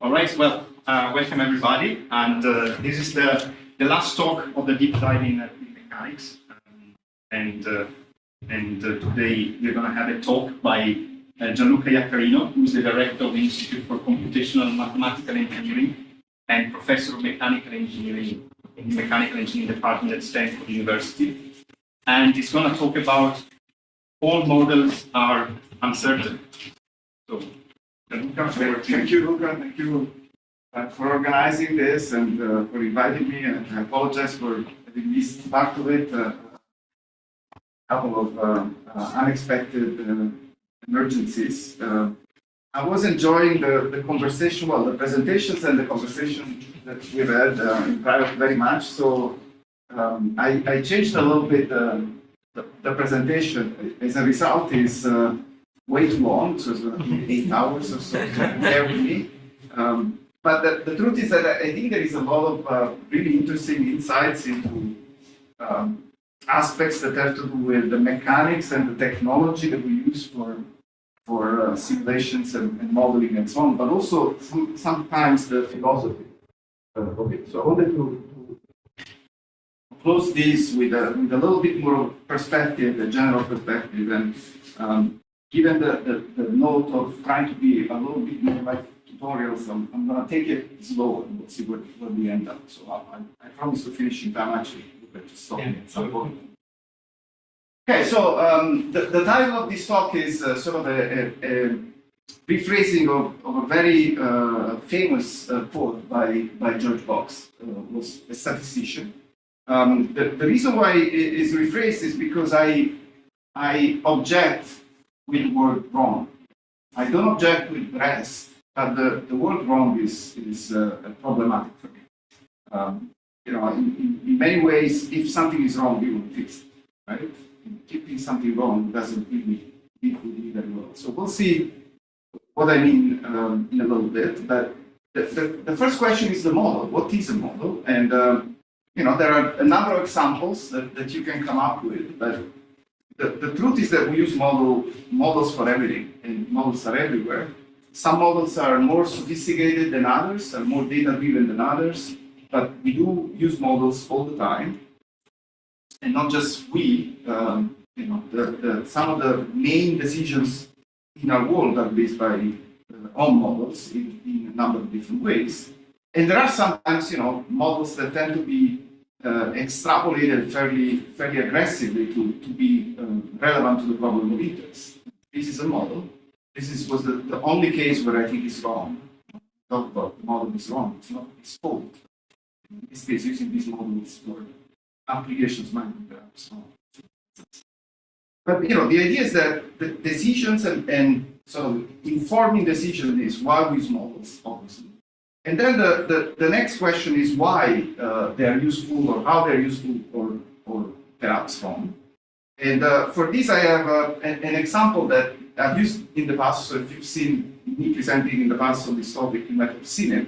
All right, well, welcome everybody, and this is the last talk of the deep dive in mechanics, and today we're going to have a talk by Gianluca Iaccarino, who is the director of the Institute for Computational Mathematical Engineering and professor of mechanical engineering in the Mechanical Engineering Department at Stanford University, and he's going to talk about all models are uncertain. So, Thank you, Luca. Thank you for organizing this and for inviting me. And I apologize for having missed part of it. A couple of unexpected emergencies. I was enjoying the conversation, well, the presentations and the conversation that we've had in private very much. So I changed a little bit the presentation. As a result, is way too long, so it's going to be 8 hours or so, bear with me. But the truth is that I think there is a lot of really interesting insights into aspects that have to do with the mechanics and the technology that we use for simulations and modeling and so on, but also sometimes the philosophy of it. So I wanted to close this with a little bit more perspective, a general perspective, and given the note of trying to be a little bit more like tutorials, I'm going to take it slow and we'll see where we end up. So I promise to finish in time. Actually, you can just stop me at some point. Okay, so the title of this talk is sort of a rephrasing of a very famous quote by George Box, who was a statistician. The reason why it is rephrased is because I object with the word wrong. I don't object with rest, but the word wrong is problematic for me. In many ways, if something is wrong, we will fix it, right? Keeping something wrong doesn't really fit with me very well. So we'll see what I mean in a little bit. But the first question is the model. What is a model? And there are a number of examples that you can come up with, but the truth is that we use models for everything, and models are everywhere. Some models are more sophisticated than others, are more data-driven than others, but we do use models all the time. And not just we, some of the main decisions in our world are based by on models in a number of different ways. And there are sometimes, models that tend to be extrapolated fairly aggressively to be relevant to the problem of interest. This is a model. This was the only case where I think it's wrong. Talk about the model is wrong. It's not its fault. In this case, using these models for applications might be perhaps wrong. But the idea is that the decisions and sort of informing decision is why we use models, obviously. And then the next question is why they are useful or how they're useful or perhaps wrong. And for this, I have an example that I've used in the past. So if you've seen me presenting in the past on this topic, you might have seen it.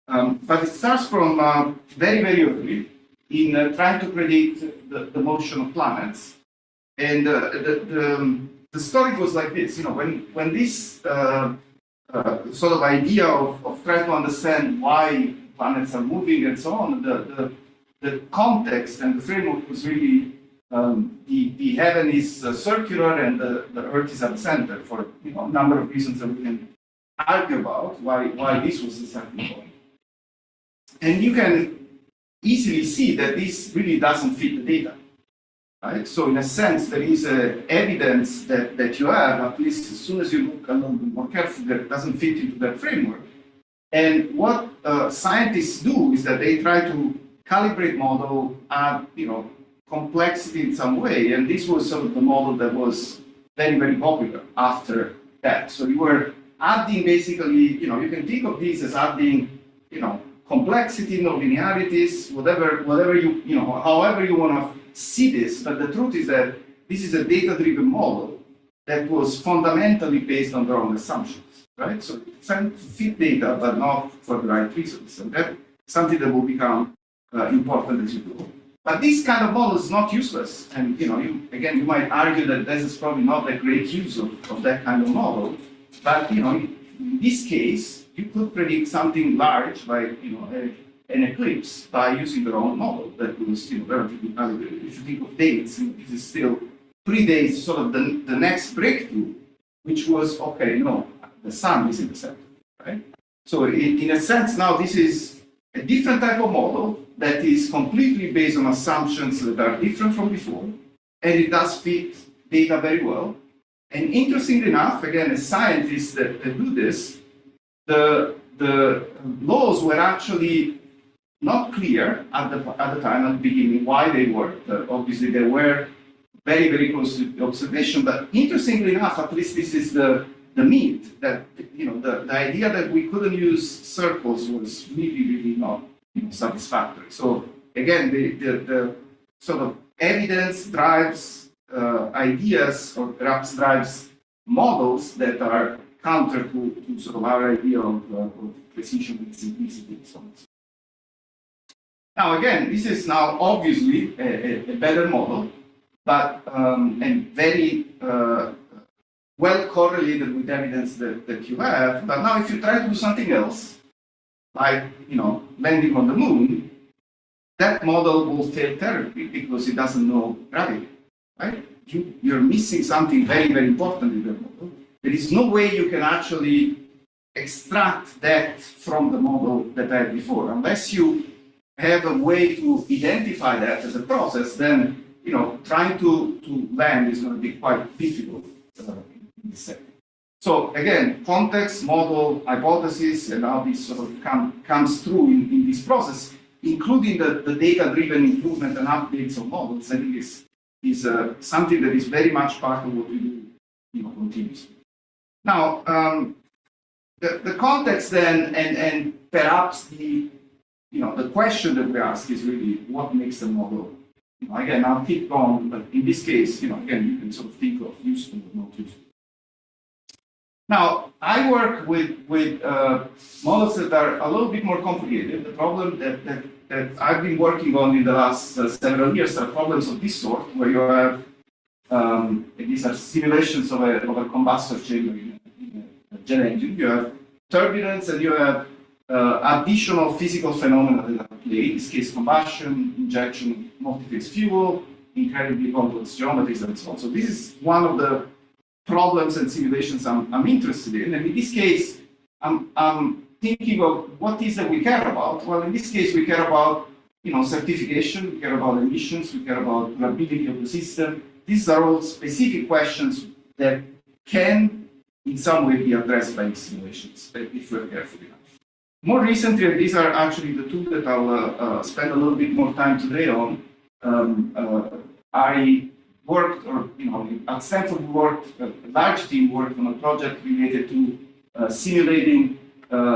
But it starts from very, very early in trying to predict the motion of planets. And the story goes like this. When this sort of idea of trying to understand why planets are moving and so on, the context and the framework was really the heaven is circular and the Earth is at the center for a number of reasons that we can argue about why this was the starting point. And you can easily see that this really doesn't fit the data. Right? So in a sense, there is evidence that you have, at least as soon as you look a little bit more carefully, that it doesn't fit into that framework. And what scientists do is that they try to calibrate model, add complexity in some way, and this was sort of the model that was very, very popular after that. So you were adding basically, you can think of this as adding, complexity, nonlinearities, whatever you however you want to see this, but the truth is that this is a data-driven model that was fundamentally based on the wrong assumptions, right? So it's trying to fit data, but not for the right reasons. And that's something that will become important as you go. But this kind of model is not useless. And you might argue that this is probably not a great use of that kind of model. But in this case, you could predict something large, like an eclipse, by using the wrong model that was relatively accurate. If you think of dates, this is still predates sort of the next breakthrough, which was the sun is in the center, right? So in a sense, now this is a different type of model that is completely based on assumptions that are different from before, and it does fit data very well. And interestingly enough, again, as scientists that do this, the laws were actually not clear at the time, at the beginning, why they worked. Obviously, they were very, very close to the observation, but interestingly enough, at least this is the meat, that the idea that we couldn't use circles was really, really not satisfactory. So again, the sort of evidence drives ideas, or perhaps drives models that are counter to sort of our idea of precision and simplicity and so on. Now again, this is now obviously a better model, but and very well correlated with evidence that you have. But now if you try to do something else, like landing on the moon, that model will fail terribly because it doesn't know gravity, right? You're missing something very, very important in the model. There is no way you can actually extract that from the model that I had before. Unless you have a way to identify that as a process, then trying to land is going to be quite difficult in this setting. So again, context, model, hypothesis, and how this sort of comes through in this process, including the data-driven improvement and updates of models, I think is something that is very much part of what we do continuously. Now, the context then, and perhaps the question that we ask is really what makes the model. Again, I'll keep going, but in this case, again, you can sort of think of useful or not useful. Now, I work with models that are a little bit more complicated. The problem that I've been working on in the last several years are problems of this sort, where you have these are simulations of a combustor chamber in a jet engine. You have turbulence, and you have additional physical phenomena that are at play. In this case, combustion, injection of multi-phase fuel, incredibly complex geometries, and so on. So this is one of the problems and simulations I'm interested in. And in this case, I'm thinking of what is that we care about. Well, in this case, we care about certification, we care about emissions, we care about durability of the system. These are all specific questions that can, in some way, be addressed by these simulations if we're careful enough. More recently, and these are actually the two that I'll spend a little bit more time today on. I worked, at Stanford, a large team worked on a project related to simulating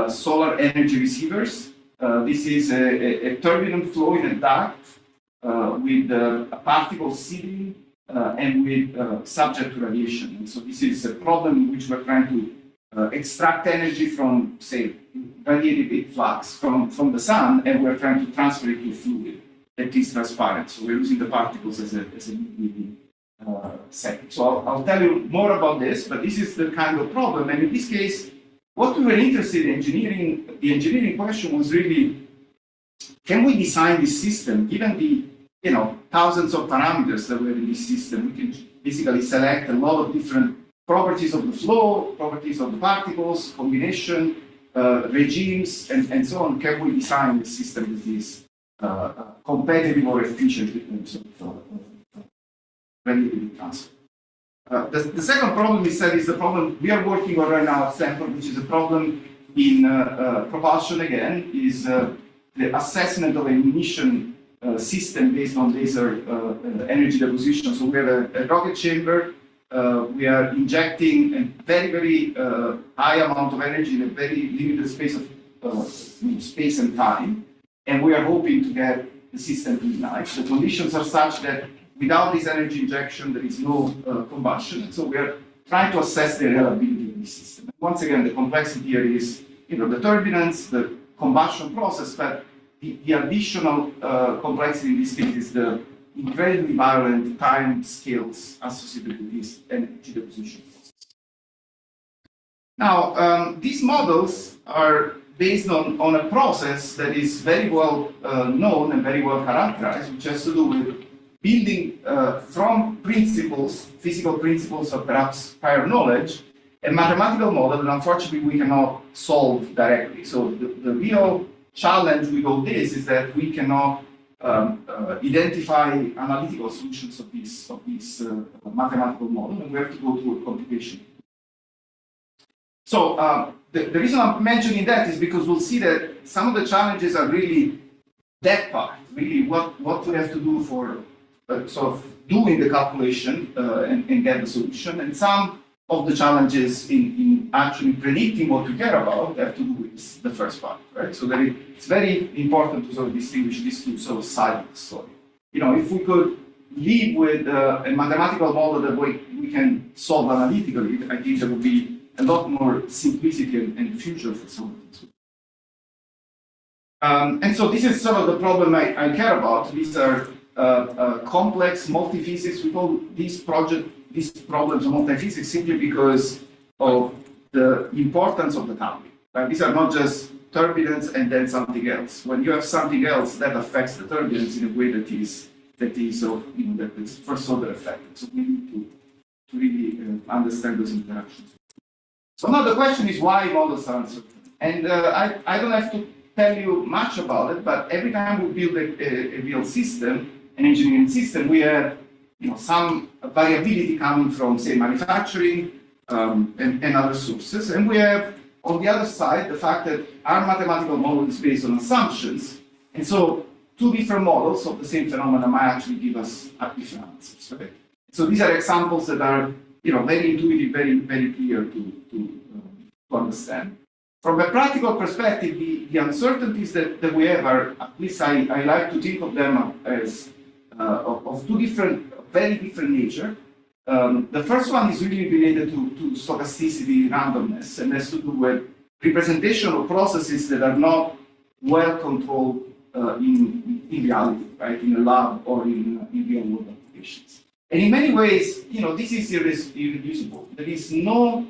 solar energy receivers. This is a turbulent flow in a duct with a particle seeding and with subject to radiation. And so this is a problem in which we're trying to extract energy from, say, radiated heat flux from the sun, and we're trying to transfer it to fluid that is transparent. So we're using the particles as a medium setting. So I'll tell you more about this, but this is the kind of problem. And in this case, what we were interested in the engineering question was really, can we design this system, given the thousands of parameters that were in this system? We can basically select a lot of different properties of the flow, properties of the particles, combination, regimes, and so on. Can we design a system that is competitive or efficient in terms of radiative transfer? The second problem is the problem we are working on right now at Stanford, which is a problem in propulsion again, is the assessment of an emission system based on laser energy deposition. So we have a rocket chamber. We are injecting a very, very high amount of energy in a very limited space of space and time, and we are hoping to get the system to ignite. The conditions are such that without this energy injection, there is no combustion. And so we are trying to assess the reliability of this system. And once again, the complexity here is the turbulence, the combustion process, but the additional complexity in this case is the incredibly violent time scales associated with this energy deposition process. Now, these models are based on a process that is very well known and very well characterized, which has to do with building from principles, physical principles or perhaps prior knowledge, a mathematical model that unfortunately we cannot solve directly. So the real challenge with all this is that we cannot identify analytical solutions of this mathematical model, and we have to go through a computation. So the reason I'm mentioning that is because we'll see that some of the challenges are really that part, really what we have to do for sort of doing the calculation and get the solution, and some of the challenges in actually predicting what we care about have to do with the first part, right? So that it's very important to sort of distinguish these two sort of sides of the story. You know, if we could live with a mathematical model that we can solve analytically, I think there would be a lot more simplicity and future for some of these. And so this is sort of the problem I care about. These are complex multiphysics. We call these problems of multiphysics simply because of the importance of the timing. Right? These are not just turbulence and then something else. When you have something else, that affects the turbulence in a way that is of, you know, that is first order effect. So we need to really understand those interactions. So now the question is why models are uncertain. And I don't have to tell you much about it, but every time we build a real system, an engineering system, we have, you know, some variability coming from, say, manufacturing and other sources. And we have, on the other side, the fact that our mathematical model is based on assumptions. And so two different models of the same phenomena might actually give us different answers. Okay? So these are examples that are, you know, very intuitive, very clear to understand. From a practical perspective, the uncertainties that we have are, at least I like to think of them as of two different, very different nature. The first one is really related to stochasticity, randomness, and has to do with representation of processes that are not well controlled in reality, right, in a lab or in real world applications. And in many ways, you know, this is irreducible. There is no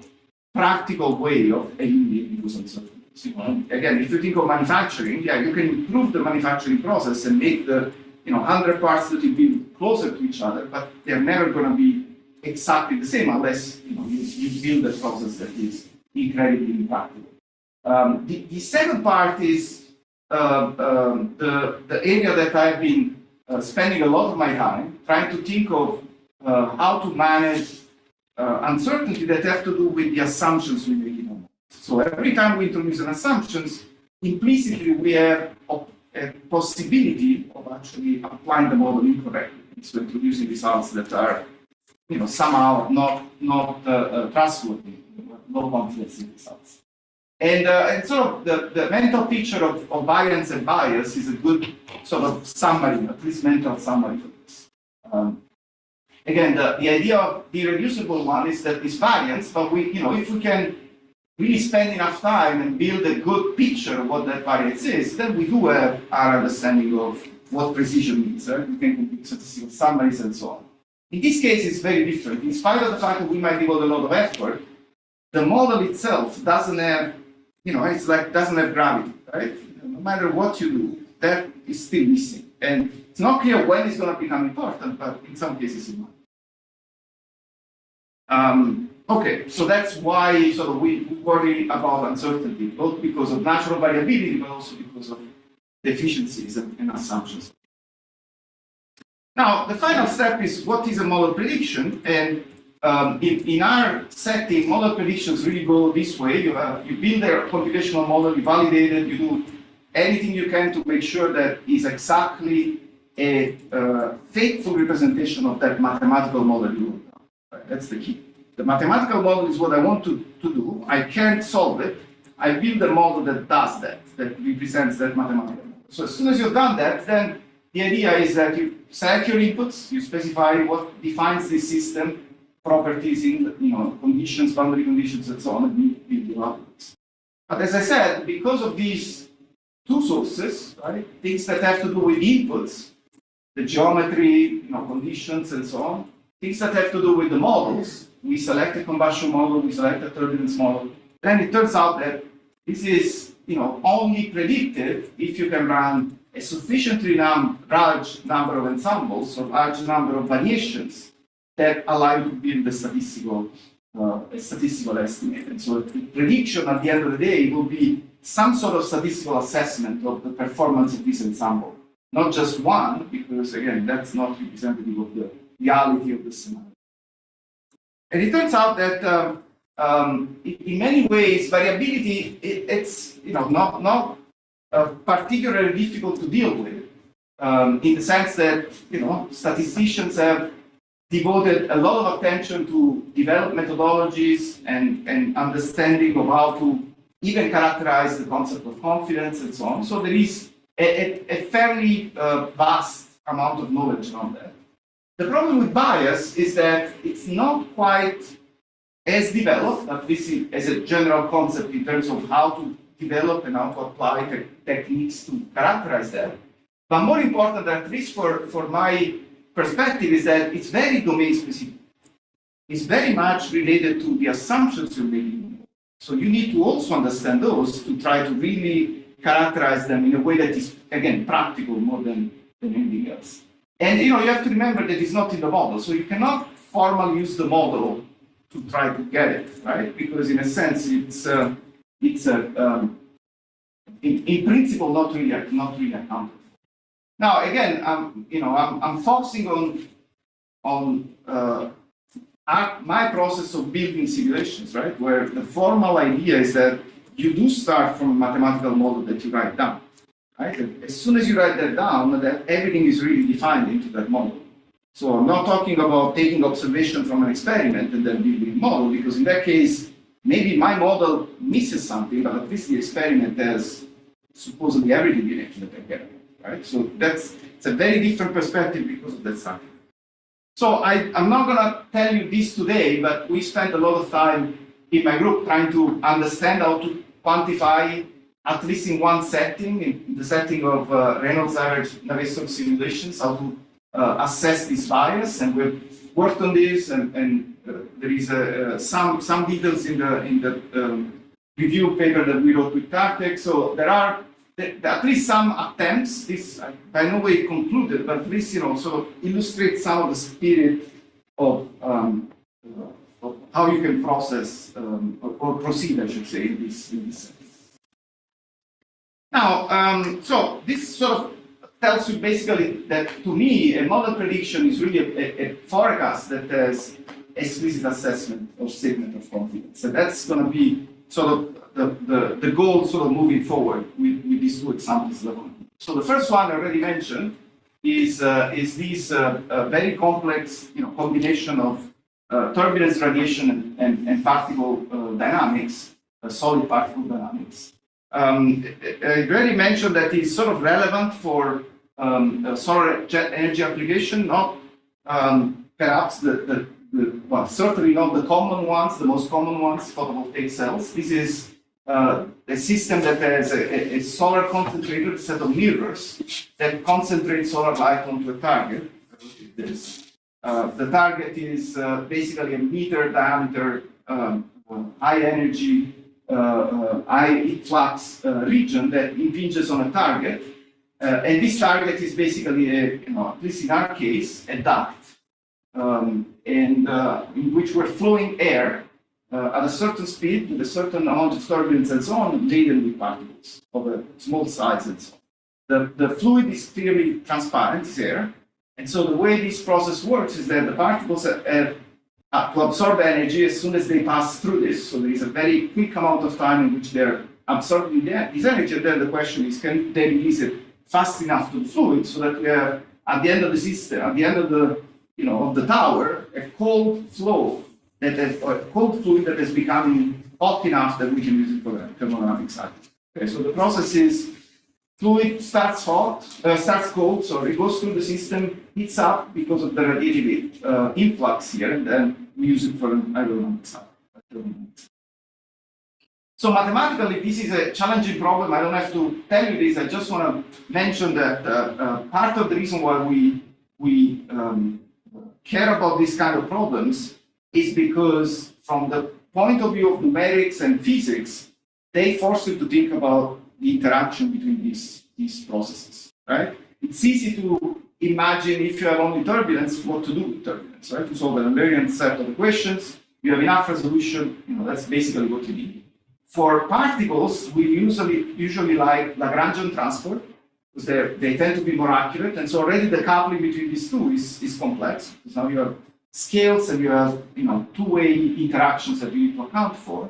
practical way of eliminating those uncertainties. You know? Again, if you think of manufacturing, yeah, you can improve the manufacturing process and make the 100 parts that you build closer to each other, but they're never going to be exactly the same unless you build a process that is incredibly impractical. The second part is the area that I've been spending a lot of my time trying to think of how to manage uncertainty that have to do with the assumptions we make in a model. So every time we introduce an assumptions, implicitly we have a possibility of actually applying the model incorrectly. So introducing results that are, somehow not trustworthy, low confidence results. And sort of the mental picture of variance and bias is a good sort of summary, at least mental summary for this. Again, the idea of the irreducible one is that this variance, but if we can really spend enough time and build a good picture of what that variance is, then we do have our understanding of what precision means. Right? We can compute statistical summaries and so on. In this case, it's very different. In spite of the fact that we might devote a lot of effort, the model itself doesn't have, doesn't have gravity, right? No matter what you do, that is still missing. And it's not clear when it's going to become important, but in some cases it might. Okay, so that's why we worry about uncertainty, both because of natural variability, but also because of deficiencies and assumptions. Now, the final step is what is a model prediction, and in our setting, model predictions really go this way. You build a computational model, you validate it, you do anything you can to make sure that is exactly a faithful representation of that mathematical model you wrote down. Right? That's the key. The mathematical model is what I want to do. I can't solve it. I build a model that does that represents that mathematical model. So as soon as you've done that, then the idea is that you select your inputs, you specify what defines this system, properties in conditions, boundary conditions, and so on, and you build your outputs. But as I said, because of these two sources, right, things that have to do with inputs, the geometry, conditions, and so on, things that have to do with the models, we select a combustion model, we select a turbulence model, then it turns out that this is only predictive if you can run a sufficiently large number of ensembles or large number of variations that allow you to build a statistical estimate. And so the prediction at the end of the day will be some sort of statistical assessment of the performance of this ensemble. Not just one, because again, that's not representative of the reality of the scenario. And it turns out that in many ways, variability it's not particularly difficult to deal with, in the sense that statisticians have devoted a lot of attention to develop methodologies and understanding of how to even characterize the concept of confidence and so on. So there is a fairly vast amount of knowledge on that. The problem with bias is that it's not quite as developed, at least as a general concept in terms of how to develop and how to apply techniques to characterize that. But more important, at least for my perspective, is that it's very domain specific. It's very much related to the assumptions you're making. So you need to also understand those to try to really characterize them in a way that is, again, practical more than anything else. And you have to remember that it's not in the model. So you cannot formally use the model to try to get it, right? Because in a sense, it's in principle not really accounted for. Now again, I'm focusing on my process of building simulations, right? Where the formal idea is that you do start from a mathematical model that you write down, right? And as soon as you write that down, that everything is really defined into that model. So I'm not talking about taking observation from an experiment and then building a model, because in that case, maybe my model misses something, but at least the experiment has supposedly everything in it that I get, right? So it's a very different perspective because of that stuff. So I'm not gonna tell you this today, but we spent a lot of time in my group trying to understand how to quantify, at least in one setting, in the setting of Reynolds average Navier-Stokes simulations, how to assess this bias, and we've worked on this, and there is some details in the review paper that we wrote with Kartek. So there are at least some attempts. This by no way concluded, but at least sort of illustrate some of the spirit of how you can process or proceed, I should say, in this setting. Now, so this sort of tells you basically that, to me, a model prediction is really a forecast that has explicit assessment or statement of confidence. And that's going to be sort of the goal sort of moving forward with these two examples. So the first one I already mentioned is this very complex combination of turbulence radiation and particle dynamics, solid particle dynamics. I already mentioned that it's sort of relevant for solar jet energy application, not perhaps well, certainly not the common ones, the most common ones, photovoltaic cells. This is a system that has a solar concentrator, a set of mirrors that concentrate solar light onto a target. The target is basically a meter diameter, high energy, high heat flux region that impinges on a target. And this target is basically, at least in our case, a duct, in which we're flowing air at a certain speed with a certain amount of turbulence and so on, laden with particles of a small size and so on. The fluid is clearly transparent, it's air. And so the way this process works is that the particles have to absorb energy as soon as they pass through this. So there is a very quick amount of time in which they're absorbing this energy. And then the question is, can they release it fast enough to the fluid so that we have, at the end of the system, at the end of the of the tower, a cold flow or a cold fluid that is becoming hot enough that we can use it for a thermodynamic cycle. Okay, so the process is fluid starts cold, so it goes through the system, heats up because of the radiative influx here, and then we use it for an aerodynamic cycle. So mathematically, this is a challenging problem. I don't have to tell you this. I just want to mention that part of the reason why we care about these kind of problems is because from the point of view of numerics and physics, they force you to think about the interaction between these processes, right? It's easy to imagine if you have only turbulence, what to do with turbulence, right? To solve an invariant set of equations, you have enough resolution, that's basically what you need. For particles, we usually like Lagrangian transport, because they tend to be more accurate, and so already the coupling between these two is complex, because now you have scales and you have two-way interactions that you need to account for.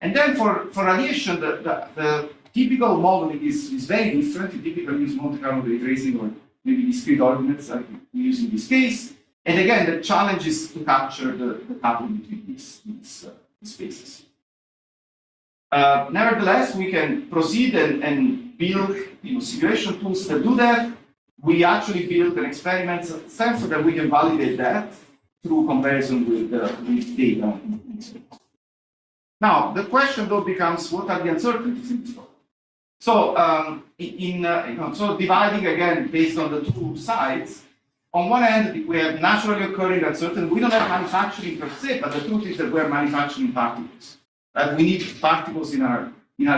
And then for radiation, the typical modeling is very different. You typically use Monte Carlo ray tracing or maybe discrete ordinates like we use in this case. And again, the challenge is to capture the coupling between these spaces. Nevertheless, we can proceed and build simulation tools that do that. We actually built an experiment at Stanford that we can validate that through comparison with data. Now, the question though becomes, what are the uncertainties in this problem? So, so dividing again based on the two sides, on one end we have naturally occurring uncertainty. We don't have manufacturing per se, but the truth is that we're manufacturing particles. We need particles in our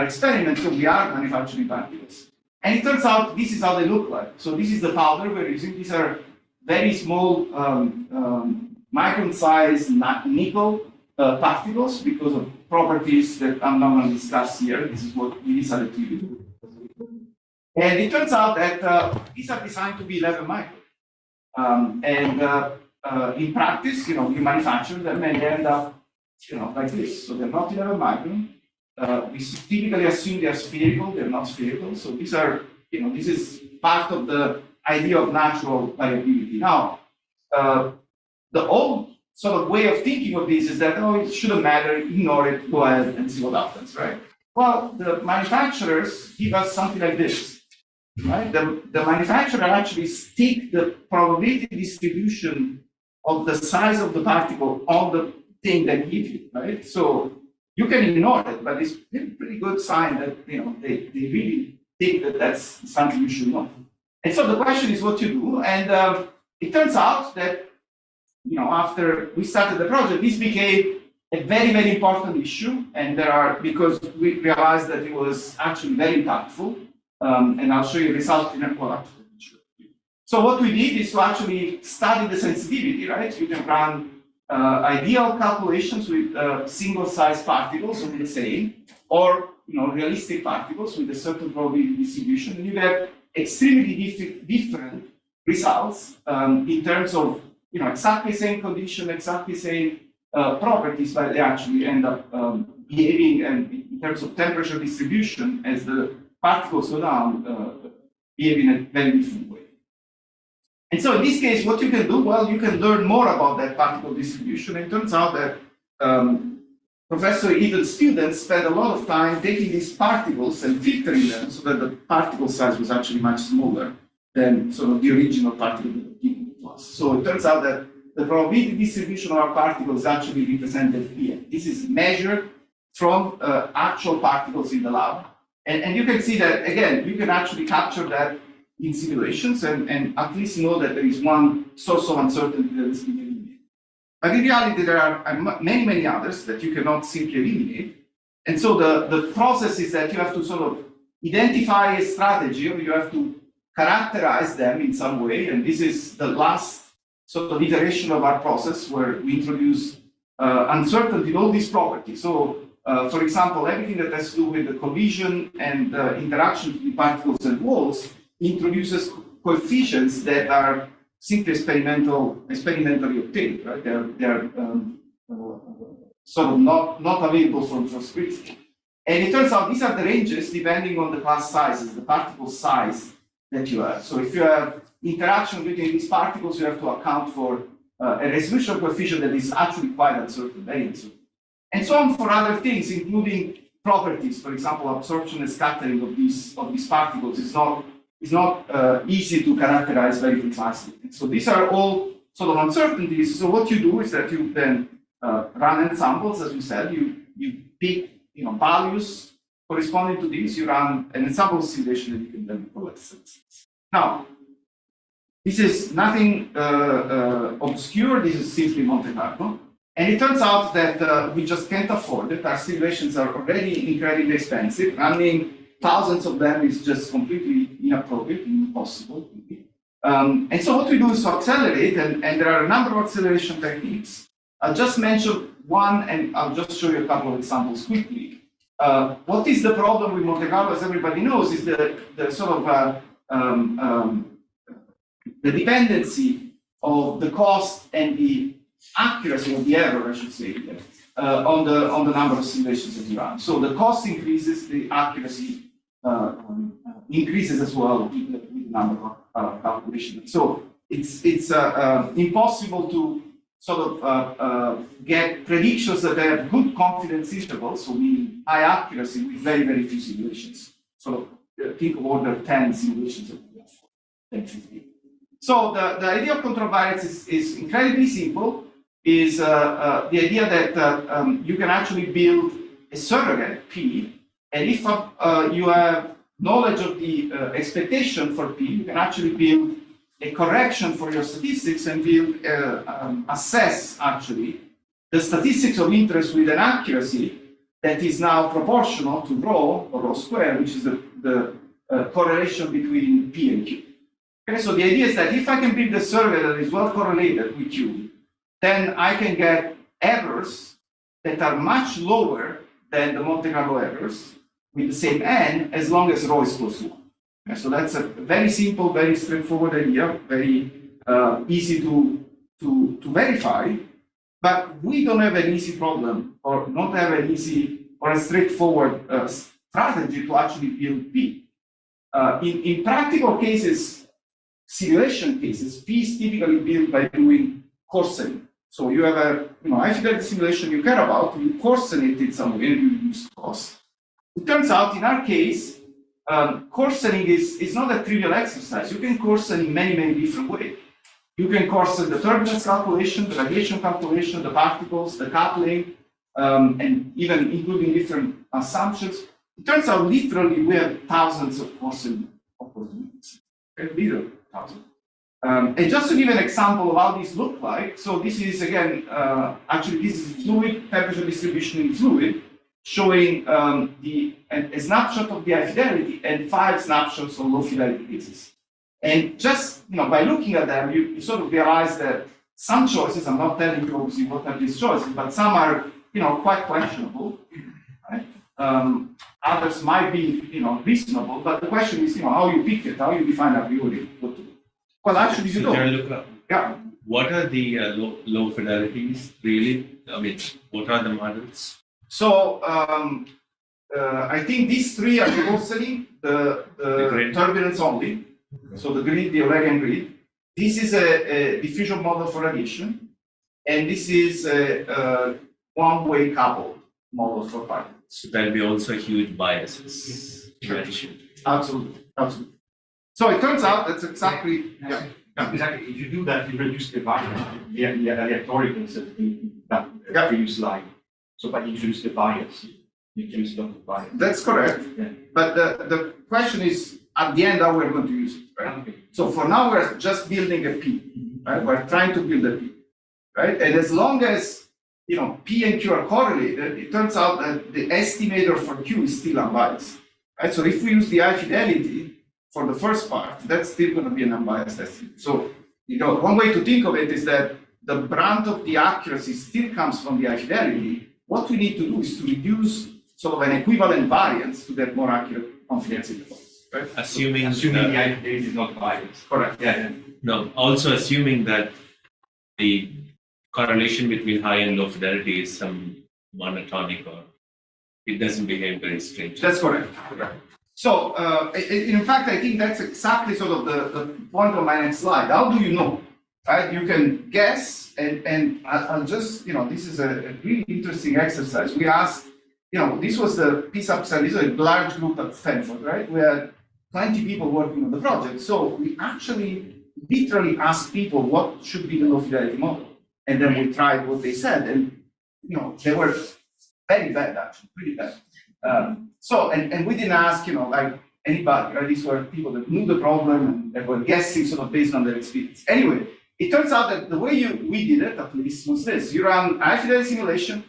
experiment, so we are manufacturing particles. And it turns out this is how they look like. So this is the powder we're using. These are very small micron-sized nickel particles because of properties that I'm not going to discuss here. This is what we decided to use. And it turns out that these are designed to be 11 micron. In practice, you manufacture them and they end up, like this. So they're not 11 micron. We typically assume they are spherical. They're not spherical. So these are, this is part of the idea of natural variability. Now, the old sort of way of thinking of this is that, it shouldn't matter, ignore it, go ahead and see what happens, right? Well, the manufacturers give us something like this, right? The manufacturer actually stick the probability distribution of the size of the particle on the thing they give you, right? So you can ignore it, but it's a pretty good sign that, they really think that that's something you should know. And so the question is what you do, and it turns out that after we started the project, this became a very, very important issue, and because we realized that it was actually very impactful, and I'll show you the result in a while. So what we did is to actually study the sensitivity, right? You can run ideal calculations with single-size particles of the same, or realistic particles with a certain probability distribution, and you get extremely different results in terms of exactly same condition, exactly same properties, but they actually end up behaving, and in terms of temperature distribution, as the particles go down, behave in a very different way. And so in this case, what you can do, well, you can learn more about that particle distribution. And it turns out that Professor Eden's students spent a lot of time taking these particles and filtering them so that the particle size was actually much smaller than sort of the original particle that given to us. So it turns out that the probability distribution of our particles is actually represented here. This is measured from actual particles in the lab. And you can see that, again, you can actually capture that in simulations and at least know that there is one source of uncertainty that is being eliminated. But in reality, there are many, many others that you cannot simply eliminate. And so the process is that you have to sort of identify a strategy, or you have to characterize them in some way. And this is the last sort of iteration of our process, where we introduce uncertainty in all these properties. So, for example, everything that has to do with the collision and interaction between particles and walls introduces coefficients that are simply experimentally obtained, right? They're sort of not available from screen. And it turns out these are the ranges depending on the class sizes, the particle size that you have. So if you have interaction between these particles, you have to account for a resolution coefficient that is actually quite uncertain, very uncertain. And so on for other things, including properties. For example, absorption and scattering of these particles is not easy to characterize very precisely. And so these are all sort of uncertainties. So what you do is that you then run ensembles, as we said. You pick values corresponding to these. You run an ensemble simulation, and you can then collect statistics. Now, this is nothing obscure. This is simply Monte Carlo. And it turns out that we just can't afford it. Our simulations are already incredibly expensive. Running thousands of them is just completely inappropriate, impossible. And so what we do is to accelerate, and there are a number of acceleration techniques. I'll just mention one, and I'll just show you a couple of examples quickly. What is the problem with Monte Carlo, as everybody knows, is the sort of the dependency of the cost and the accuracy of the error, I should say, on the number of simulations that you run. So the cost increases, the accuracy increases as well with the number of calculations. So it's impossible to sort of get predictions that have good confidence intervals, so meaning high accuracy with very, very few simulations. So think of order 10 simulations that we have, 10, 15. So the idea of control variance is incredibly simple. Is the idea that you can actually build a surrogate P, and if you have knowledge of the expectation for P, you can actually build a correction for your statistics and build assess actually the statistics of interest with an accuracy that is now proportional to rho or rho squared, which is the correlation between P and Q. Okay, so the idea is that if I can build a surrogate that is well correlated with Q, then I can get errors that are much lower than the Monte Carlo errors with the same n, as long as rho is close to 1. Okay, so that's a very simple, very straightforward idea, very easy to verify, but we don't have an easy problem or not have an easy or a straightforward strategy to actually build P. In practical cases, simulation cases, P is typically built by doing coarsening. So you have a high fidelity simulation you care about, you coarsen it in some way and you reduce cost. It turns out in our case, coarsening is not a trivial exercise. You can coarsen in many, many different ways. You can coarsen the turbulence calculation, the radiation calculation, the particles, the coupling, and even including different assumptions. It turns out literally we have thousands of coarsening opportunities. Literally thousands. And just to give an example of how these look like, so this is again, actually this is fluid, temperature distribution in fluid, showing a snapshot of the high fidelity and 5 snapshots of low fidelity cases. And just by looking at them, you sort of realize that some choices, I'm not telling you obviously what are these choices, but some are quite questionable, right? Others might be reasonable, but the question is how you pick it, how you define a priori what to do. Well, actually, you don't. Gianluca, Yeah. what are the low fidelities really? I mean, what are the models? So I think these three are the coarsening, the turbulence only. So the grid, the Eulerian grid. This is a diffusion model for radiation, and this is a one-way coupled model for particles. So there'll be also huge biases. Absolutely, absolutely. So it turns out that's exactly Exactly. If you do that, you reduce the variance, the electoricals that previous slide. So by introduce the bias, you introduce the bias. That's correct. Yeah. But the question is at the end how we're going to use it, right? Okay. So for now we're just building a P, right? We're trying to build a P, right? And as long as P and Q are correlated, it turns out that the estimator for Q is still unbiased, right? So if we use the high fidelity for the first part, that's still going to be an unbiased estimate. So one way to think of it is that the brunt of the accuracy still comes from the high fidelity. What we need to do is to reduce sort of an equivalent variance to get more accurate confidence intervals, right? Assuming the high fidelity is not biased. Correct. Yeah. No, also assuming that the correlation between high and low fidelity is some monotonic or it doesn't behave very strangely. That's correct. So, in fact, I think that's exactly sort of the point of my next slide. How do you know? Right? You can guess, and I'll just, this is a really interesting exercise. We asked, this was the PISA, this is a large group at Stanford, right? We had 20 people working on the project. So we actually literally asked people what should be the low fidelity model. And then we tried what they said, and they were very bad, actually, pretty bad. And we didn't ask, like anybody, right? These were people that knew the problem and they were guessing sort of based on their experience. Anyway, it turns out that the way we did it, at least, was this. You run high fidelity simulation,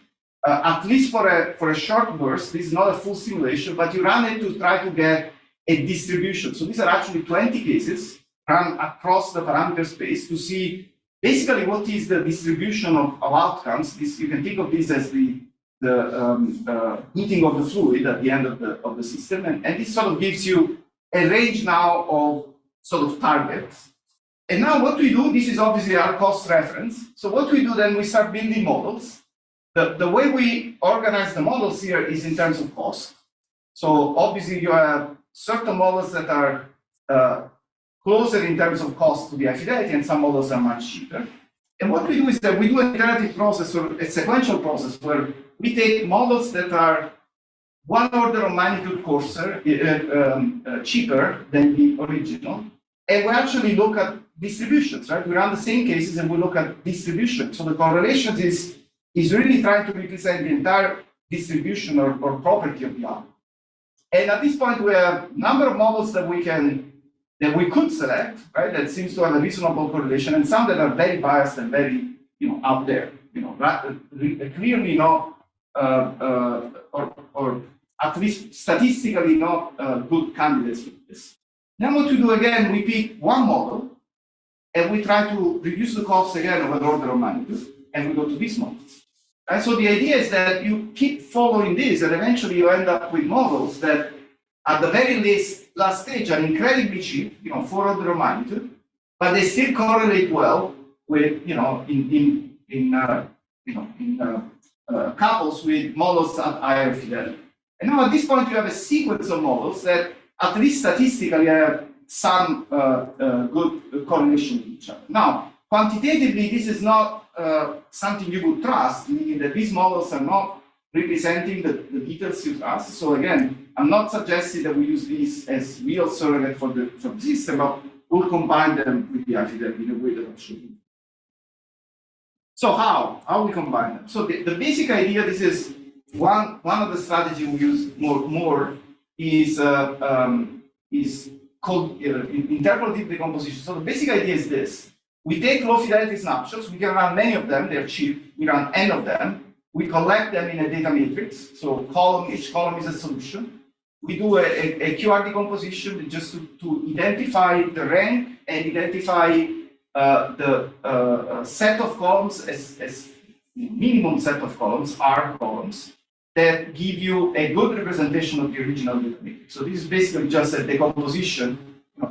at least for a short burst. This is not a full simulation, but you run it to try to get a distribution. So these are actually 20 cases run across the parameter space to see basically what is the distribution of outcomes. You can think of this as the heating of the fluid at the end of the system. And this sort of gives you a range now of sort of targets. And now what we do, this is obviously our cost reference. So what we do then, we start building models. The way we organize the models here is in terms of cost. So obviously you have certain models that are closer in terms of cost to the high fidelity, and some models are much cheaper. And what we do is that we do an iterative process or a sequential process where we take models that are one order of magnitude coarser, cheaper than the original, and we actually look at distributions, right? We run the same cases and we look at distribution. So the correlations is really trying to represent the entire distribution or property of the output. And at this point, we have a number of models that we could select, right? That seems to have a reasonable correlation, and some that are very biased and very, out there, clearly not, or at least statistically not good candidates for this. Then what we do again, we pick one model, and we try to reduce the cost again of an order of magnitude, and we go to these models. And so the idea is that you keep following this, and eventually you end up with models that, at the very last stage, are incredibly cheap, 4 order of magnitude, but they still correlate well with, in couples with models at higher fidelity. And now at this point, you have a sequence of models that, at least statistically, have some good correlation with each other. Now, quantitatively, this is not something you would trust, meaning that these models are not representing the details you trust. So again, I'm not suggesting that we use these as real surrogate for the system, but we'll combine them with the high fidelity in a way that I'm showing. So how we combine them? So the basic idea, this is one of the strategies we use more is called interpolative decomposition. So the basic idea is this. We take low fidelity snapshots, we can run many of them, they're cheap, we run n of them, we collect them in a data matrix, so each column is a solution. We do a QR decomposition just to identify the rank and identify the set of columns as minimum set of columns, R columns, that give you a good representation of the original data matrix. So this is basically just a decomposition.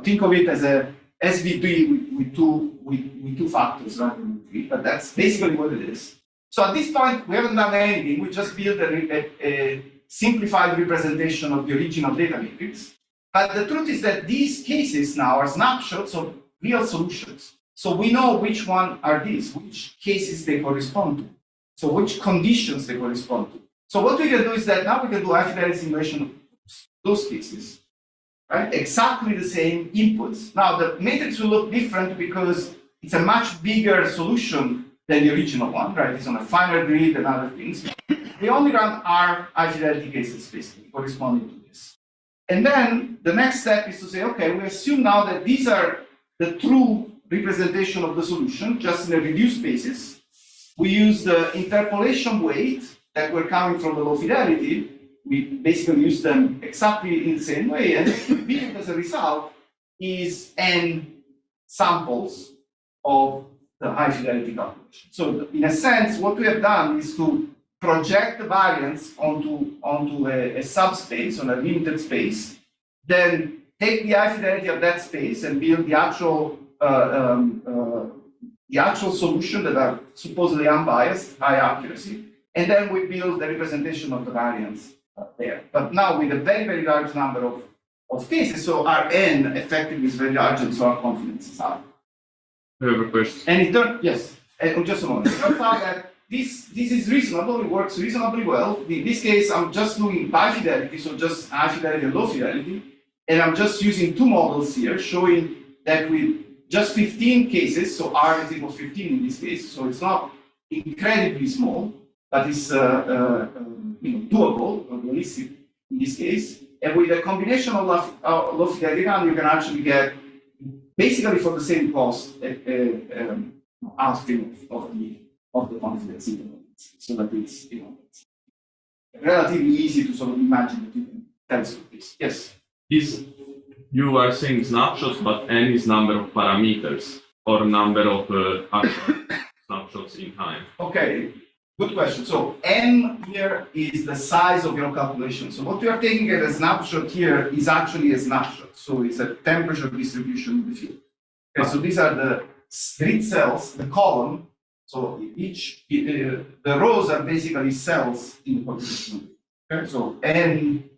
Think of it as a SVD with two factors rather than 3, but that's basically what it is. So at this point, we haven't done anything. We just built a simplified representation of the original data matrix. But the truth is that these cases now are snapshots of real solutions. So we know which one are these, which cases they correspond to. So which conditions they correspond to. So what we can do is that now we can do high fidelity simulation of those cases. Right? Exactly the same inputs. Now the matrix will look different because it's a much bigger solution than the original one, right? It's on a finer grid and other things. We only run our high fidelity cases basically corresponding to this. And then the next step is to say, okay, we assume now that these are the true representation of the solution, just in a reduced basis. We use the interpolation weight that were coming from the low fidelity. We basically use them exactly in the same way, and what we build as a result is n samples of the high fidelity calculation. So in a sense, what we have done is to project the variance onto a subspace, on a limited space, then take the high fidelity of that space and build the actual solution that are supposedly unbiased, high accuracy, and then we build the representation of the variance there. But now with a very, very large number of cases, so our n effectively is very large, and so our confidence is high. I have a question. And yes, just a moment. It turns out that this is reasonable, it works reasonably well. In this case, I'm just doing high fidelity, so just high fidelity and low fidelity, and I'm just using two models here, showing that with just 15 cases, so R is equal to 15 in this case, so it's not incredibly small, but it's doable or realistic in this case. And with a combination of low fidelity run, you can actually get basically for the same cost, halving of the confidence interval, so that it's it's relatively easy to sort of imagine that you can telescope this. Yes. You are saying snapshots, but n is number of parameters or number of actual snapshots in time. Okay, good question. So n here is the size of your calculation. So what you are taking as a snapshot here is actually a snapshot. So it's a temperature distribution in the field. Okay, so these are the grid cells, the column. So the rows are basically cells in the population. Okay, so n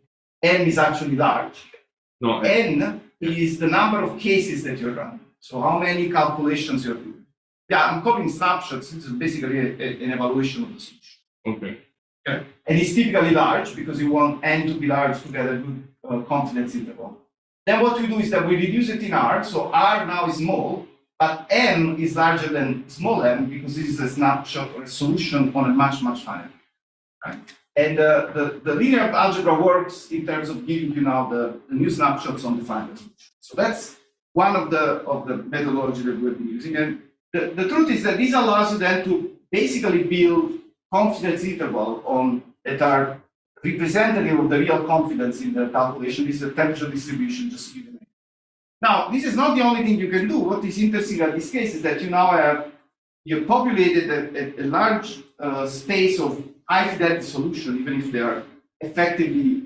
is actually large. No, N is the number of cases that you're running. So how many calculations you're doing. Yeah, I'm calling snapshots. This is basically an evaluation of the solution. okay. Okay. And it's typically large because you want N to be large to get a good confidence interval. Then what we do is that we reduce it in R. So R now is small, but M is larger than small m because this is a snapshot or a solution on a much, much finer. Right? And the linear algebra works in terms of giving you now the new snapshots on the final solution. So that's one of the methodology that we've been using. And the truth is that this allows you then to basically build confidence interval that are representative of the real confidence in the calculation. This is a temperature distribution, just to give you an idea. Now, this is not the only thing you can do. What is interesting at this case is that you've populated a large space of high fidelity solution, even if they are effectively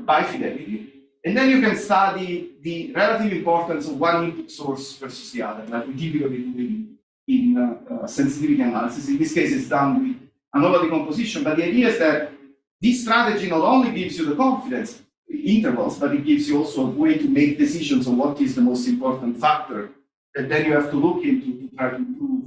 by fidelity. And then you can study the relative importance of one input source versus the other, like we typically do in sensitivity analysis. In this case, it's done with ANOVA decomposition, but the idea is that this strategy not only gives you the confidence intervals, but it gives you also a way to make decisions on what is the most important factor that then you have to look into to try to improve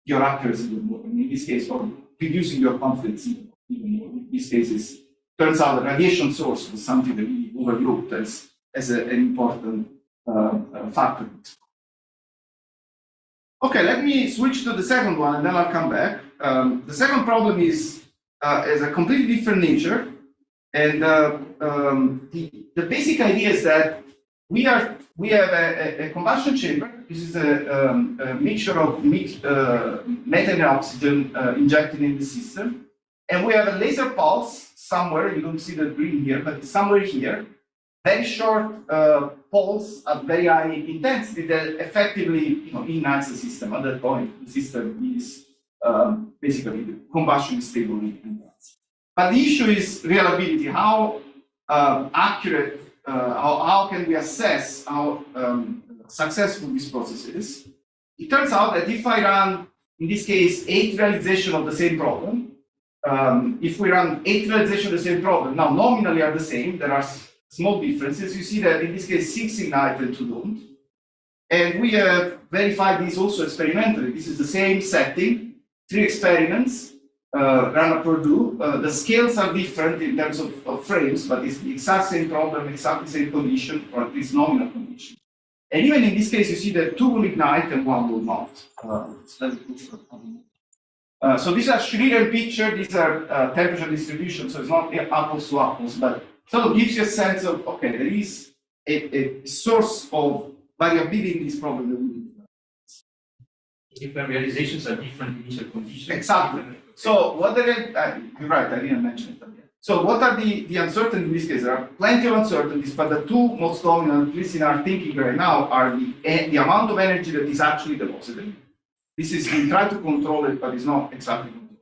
your accuracy even more. In this case, or reducing your confidence even more. In this case, it turns out the radiation source was something that we overlooked as an important factor. Okay, let me switch to the second one, and then I'll come back. The second problem is a completely different nature, and the basic idea is that we have a combustion chamber. This is a mixture of methane and oxygen injected in the system. And we have a laser pulse somewhere, you don't see the green here, but somewhere here, very short pulse at very high intensity that effectively ignites the system. At that point, the system is basically the combustion is stable in advance. But the issue is reliability. How accurate, how can we assess how successful this process is? It turns out that if I run, in this case, 8 realizations of the same problem, if we run 8 realizations of the same problem, now nominally are the same, there are small differences. You see that in this case, 6 ignited, 2 don't. And we have verified this also experimentally. This is the same setting, 3 experiments, run at Purdue. The scales are different in terms of frames, but it's the exact same problem, exactly same condition, or at least nominal condition. And even in this case, you see that 2 will ignite and 1 will not. So these are Schrier picture, these are temperature distribution, so it's not apples to apples, but sort of gives you a sense of, okay, there is a source of variability in this problem that we need. Different realizations are different initial conditions. Exactly. So what you're right, I didn't mention it. So what are the uncertainties in this case? There are plenty of uncertainties, but the two most dominant, at least in our thinking right now, are the amount of energy that is actually deposited. This is, we try to control it, but it's not exactly controlled.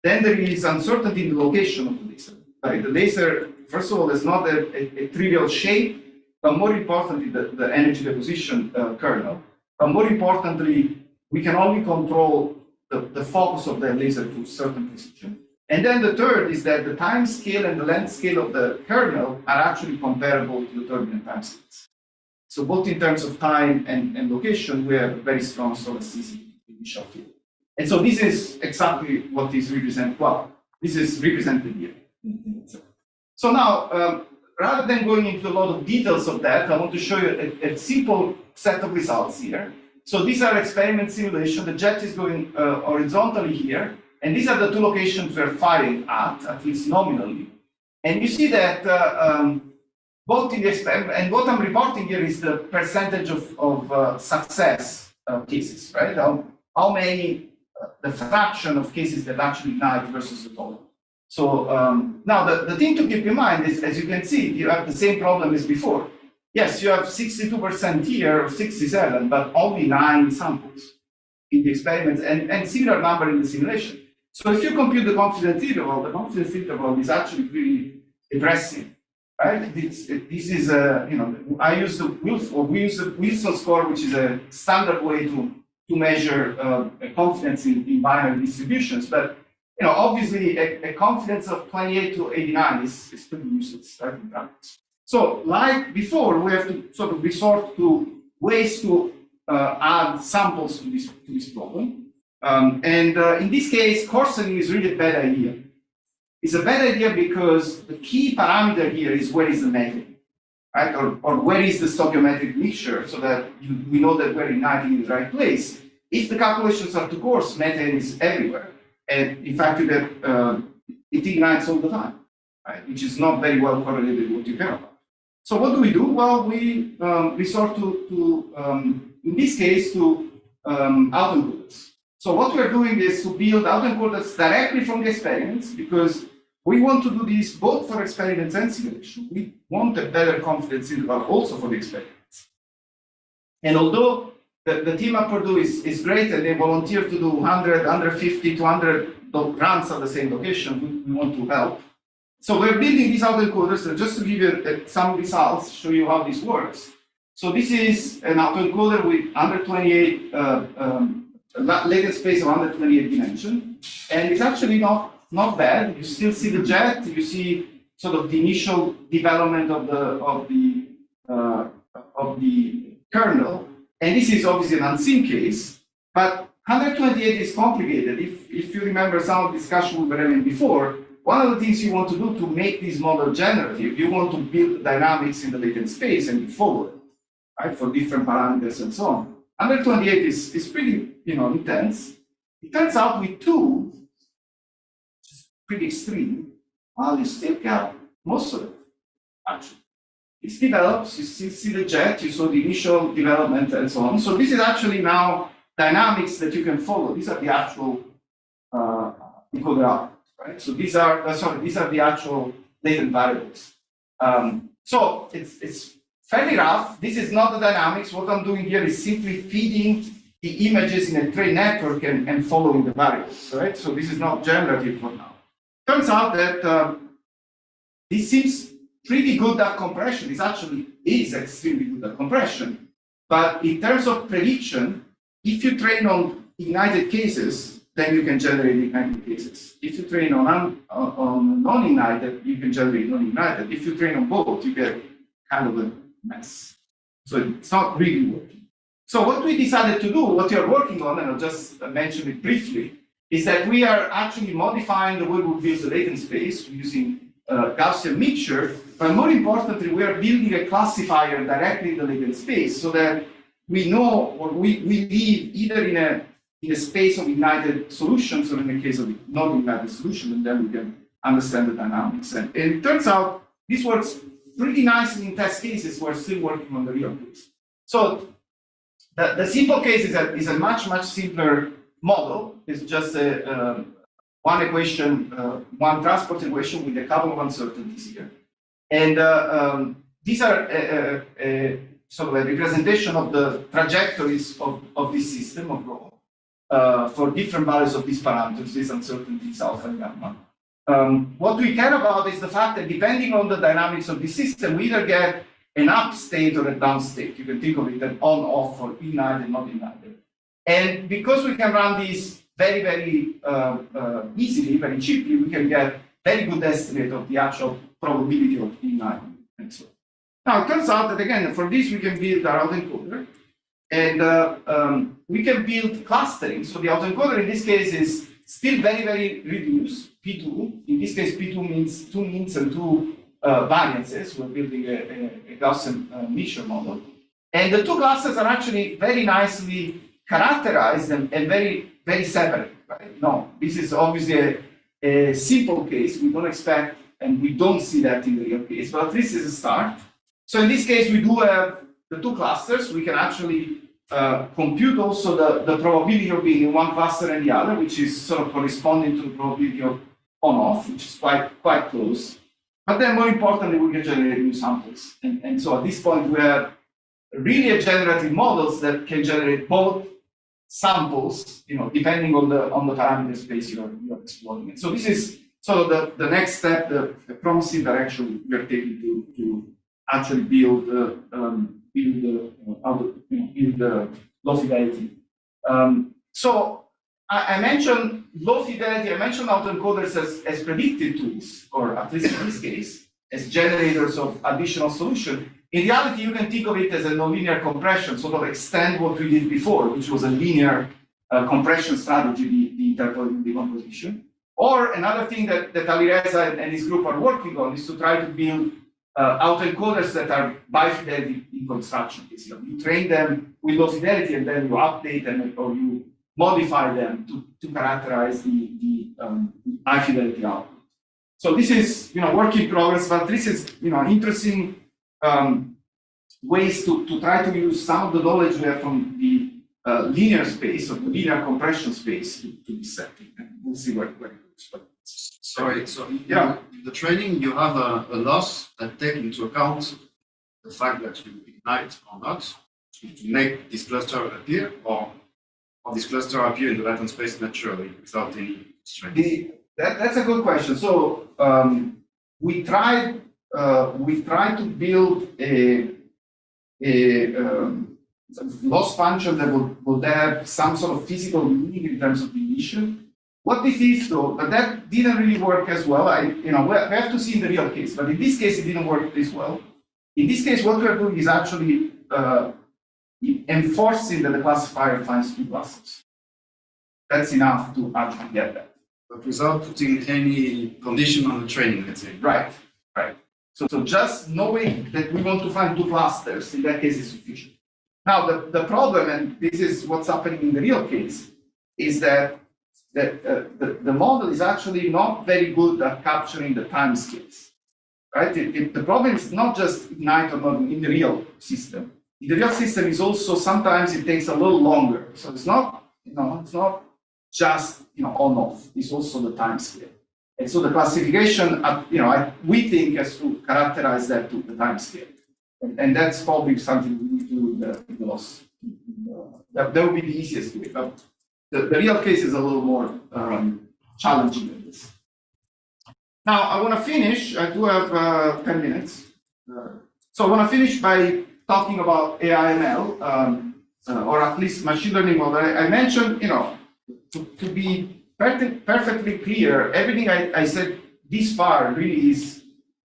Then there is uncertainty in the location of the laser. Right? The laser, first of all, is not a trivial shape, but more importantly, the energy deposition kernel. But more importantly, we can only control the focus of the laser to a certain precision. And then the third is that the time scale and the length scale of the kernel are actually comparable to the turbulent time scales. So both in terms of time and location, we have a very strong stochasticity initial field. And so this is exactly what is represented. Well, this is represented here. So now, rather than going into a lot of details of that, I want to show you a simple set of results here. So these are experiment simulation. The jet is going horizontally here. And these are the two locations we're firing at least nominally. And you see that both in the experiment, and what I'm reporting here is the percentage of success cases, right? How many, the fraction of cases that actually ignite versus the total. So now the thing to keep in mind is, as you can see, you have the same problem as before. Yes, you have 62% here, or 67, but only 9 samples in the experiments, and similar number in the simulation. So if you compute the confidence interval is actually pretty impressive, right? This is you know, we use the Wilson score, which is a standard way to measure confidence in binary distributions. But you know, obviously, a confidence of 28 to 89 is pretty useless, right, in practice. So, like before, we have to sort of resort to ways to add samples to this problem. In this case, coarsening is really a bad idea. It's a bad idea because the key parameter here is where is the method, right? Or where is the stoichiometric mixture, so that we know that we're igniting in the right place. If the calculations are too coarse, methane is everywhere. And in fact, it ignites all the time, right? Which is not very well correlated with what you care about. So what do? Well, we resort to in this case, to autoencoders. So what we're doing is to build autoencoders directly from the experiments, because we want to do this both for experiments and simulation. We want a better confidence interval also for the experiments. And although the team at Purdue is great, and they volunteer to do 100, 150, 200 runs at the same location, we want to help. So we're building these autoencoders, and just to give you some results, show you how this works. So this is an autoencoder with 128 latent space of 128 dimension, and it's actually not bad. You still see the jet. You see sort of the initial development of the kernel, and this is obviously an unseen case. But 128 is complicated. If you remember some of the discussion we were having before, one of the things you want to do to make this model generative, you want to build dynamics in the latent space and follow it, right, for different parameters and so on. 128 is pretty, intense. It turns out with 2, which is pretty extreme, well, you still get most of it, actually. It develops, you still see the jet, you saw the initial development and so on. So this is actually now dynamics that you can follow. These are the actual encoder output, right? So these are the actual latent variables. So it's fairly rough. This is not the dynamics. What I'm doing here is simply feeding the images in a trained network and following the variables, right? So this is not generative for now. Turns out that this seems pretty good at compression. This actually is extremely good at compression. But in terms of prediction, if you train on ignited cases, then you can generate ignited cases. If you train on non-ignited, you can generate non-ignited. If you train on both, you get kind of a mess. So it's not really working. So what we decided to do, what we are working on, and I'll just mention it briefly, is that we are actually modifying the way we build the latent space using Gaussian mixture, but more importantly, we are building a classifier directly in the latent space so that we know, or we live either in a space of ignited solutions or in the case of non-ignited solution, and then we can understand the dynamics. And it turns out this works pretty nicely in test cases. We're still working on the real case. So the simple case is a much simpler model. It's just one equation, one transport equation with a couple of uncertainties here. And these are sort of a representation of the trajectories of this system of rho for different values of these parameters, these uncertainties, alpha and gamma. What we care about is the fact that depending on the dynamics of the system, we either get an up state or a down state. You can think of it as on-off or ignited, not ignited. And because we can run these very easily, very cheaply, we can get very good estimate of the actual probability of igniting and so on. Now, it turns out that, again, for this, we can build our autoencoder, and we can build clustering. So the autoencoder in this case is still very reduced, P2. In this case, P2 means 2 means and 2 variances. We're building a Gaussian mixture model. And the 2 clusters are actually very nicely characterized and very separate, right? No, this is obviously a simple case. We don't expect, and we don't see that in the real case, but this is a start. So in this case, we do have the two clusters. We can actually compute also the probability of being in one cluster and the other, which is sort of corresponding to the probability of on-off, which is quite close. But then more importantly, we can generate new samples. And so at this point, we have really generative models that can generate both samples, depending on the parameter space you're exploring. And so this is sort of the next step, the promising direction we're taking to actually build low fidelity. So I mentioned low fidelity. I mentioned autoencoders as predictive tools, or at least in this case, as generators of additional solution. In reality, you can think of it as a nonlinear compression, sort of extend what we did before, which was a linear compression strategy, the interpolating decomposition. Or another thing that Alireza and his group are working on is to try to build autoencoders that are bifidelity in construction. You train them with low fidelity, and then you update them or you modify them to characterize the high fidelity output. So this is work in progress, but this is interesting ways to try to use some of the knowledge we have from the linear space or the linear compression space to this setting. And we'll see where it goes. But sorry, so yeah, in the training you have a loss that takes into account the fact that you ignite or not to make this cluster appear, or this cluster appear in the latent space naturally without any strain? That's a good question. So we tried to build a loss function that would have some sort of physical meaning in terms of deletion. What this is, though, but that didn't really work as well. We have to see in the real case, but in this case, it didn't work this well. In this case, what we're doing is actually enforcing that the classifier finds two classes. That's enough to actually get that. But without putting any condition on the training, let's say. Right. So just knowing that we want to find two clusters, in that case, is sufficient. Now, the problem, and this is what's happening in the real case, is that the model is actually not very good at capturing the time scales. Right? The problem is not just ignite or not in the real system. In the real system is also sometimes it takes a little longer. So it's not just on off. It's also the time scale. And so the classification, we think has to characterize that to the time scale. And that's probably something we need to do in the loss. That would be the easiest way. But the real case is a little more challenging than this. Now, I want to finish. I do have 10 minutes. So I want to finish by talking about AI/ML, or at least machine learning model. I mentioned, to be perfectly clear, everything I said this far really is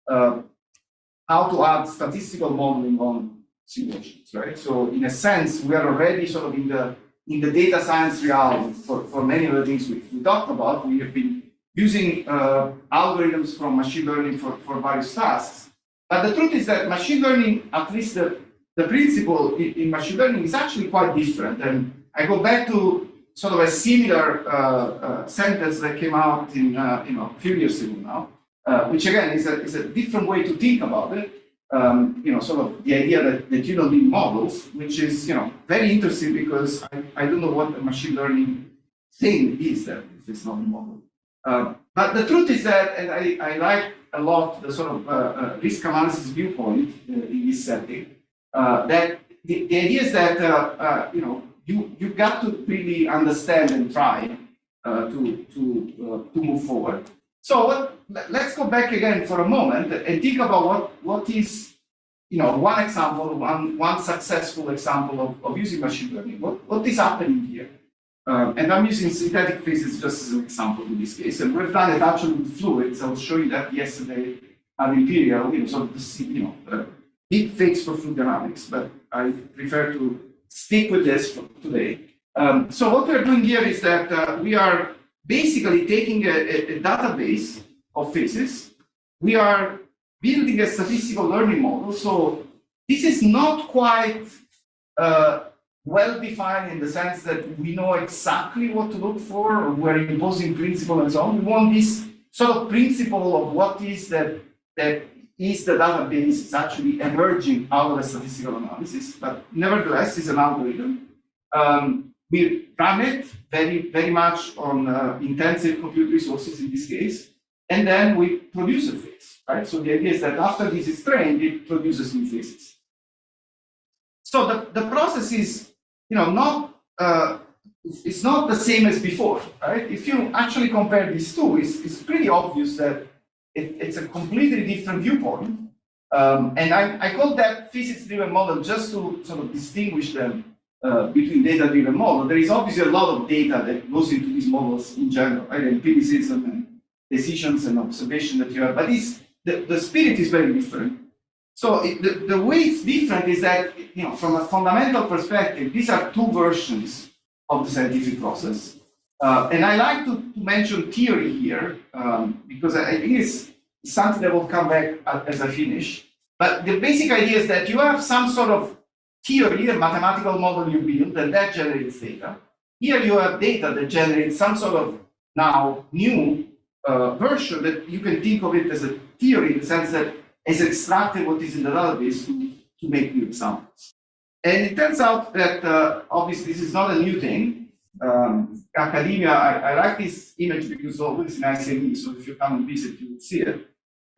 how to add statistical modeling on simulations, right? So in a sense, we are already sort of in the data science realm for many of the things we talked about. We have been using algorithms from machine learning for various tasks. But the truth is that machine learning, at least the principle in machine learning, is actually quite different. And I go back to sort of a similar sentence that came out in a few years ago now, which again is a different way to think about it. Sort of the idea that you don't need models, which is very interesting because I don't know what the machine learning thing is that if it's not a model. But the truth is that, and I like a lot the sort of risk analysis viewpoint in this setting, that the idea is that you've got to really understand and try to move forward. So let's go back again for a moment and think about what is one example, one successful example of using machine learning. What is happening here? And I'm using synthetic physics just as an example in this case. And we've done it actually with fluids. I was showing that yesterday at Imperial, big fix for fluid dynamics, but I prefer to stick with this for today. So what we're doing here is that we are basically taking a database of physics. We are building a statistical learning model. So this is not quite well defined in the sense that we know exactly what to look for, or we're imposing principle and so on. We want this sort of principle of what is that is the database is actually emerging out of a statistical analysis, but nevertheless, it's an algorithm. We run it very much on intensive compute resources in this case, and then we produce a phase, right? So the idea is that after this is trained, it produces new phases. So the process is, not it's not the same as before, right? If you actually compare these two, it's pretty obvious that it's a completely different viewpoint. And I call that physics-driven model just to sort of distinguish them between data-driven model. There is obviously a lot of data that goes into these models in general, right? Empiricism and decisions and observation that you have, but the spirit is very different. So the way it's different is that, from a fundamental perspective, these are two versions of the scientific process. And I like to mention theory here, because I think it's something that will come back as I finish. But the basic idea is that you have some sort of theory, a mathematical model you build, and that generates data. Here you have data that generates some sort of now new version that you can think of it as a theory in the sense that it's extracted what is in the database to make new examples. And it turns out that obviously this is not a new thing. Academia, I like this image because it's always in ICME, so if you come and visit, you will see it.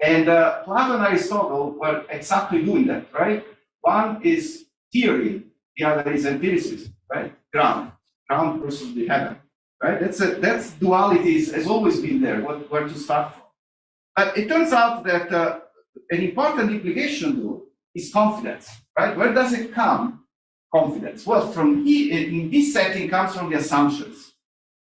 And Plato and Aristotle were exactly doing that, right? One is theory, the other is empiricism, right? Ground versus the heaven, right? That's duality has always been there, where to start from. But it turns out that an important implication, though, is confidence, right? Where does it come? Confidence. Well, from here, in this setting, comes from the assumptions,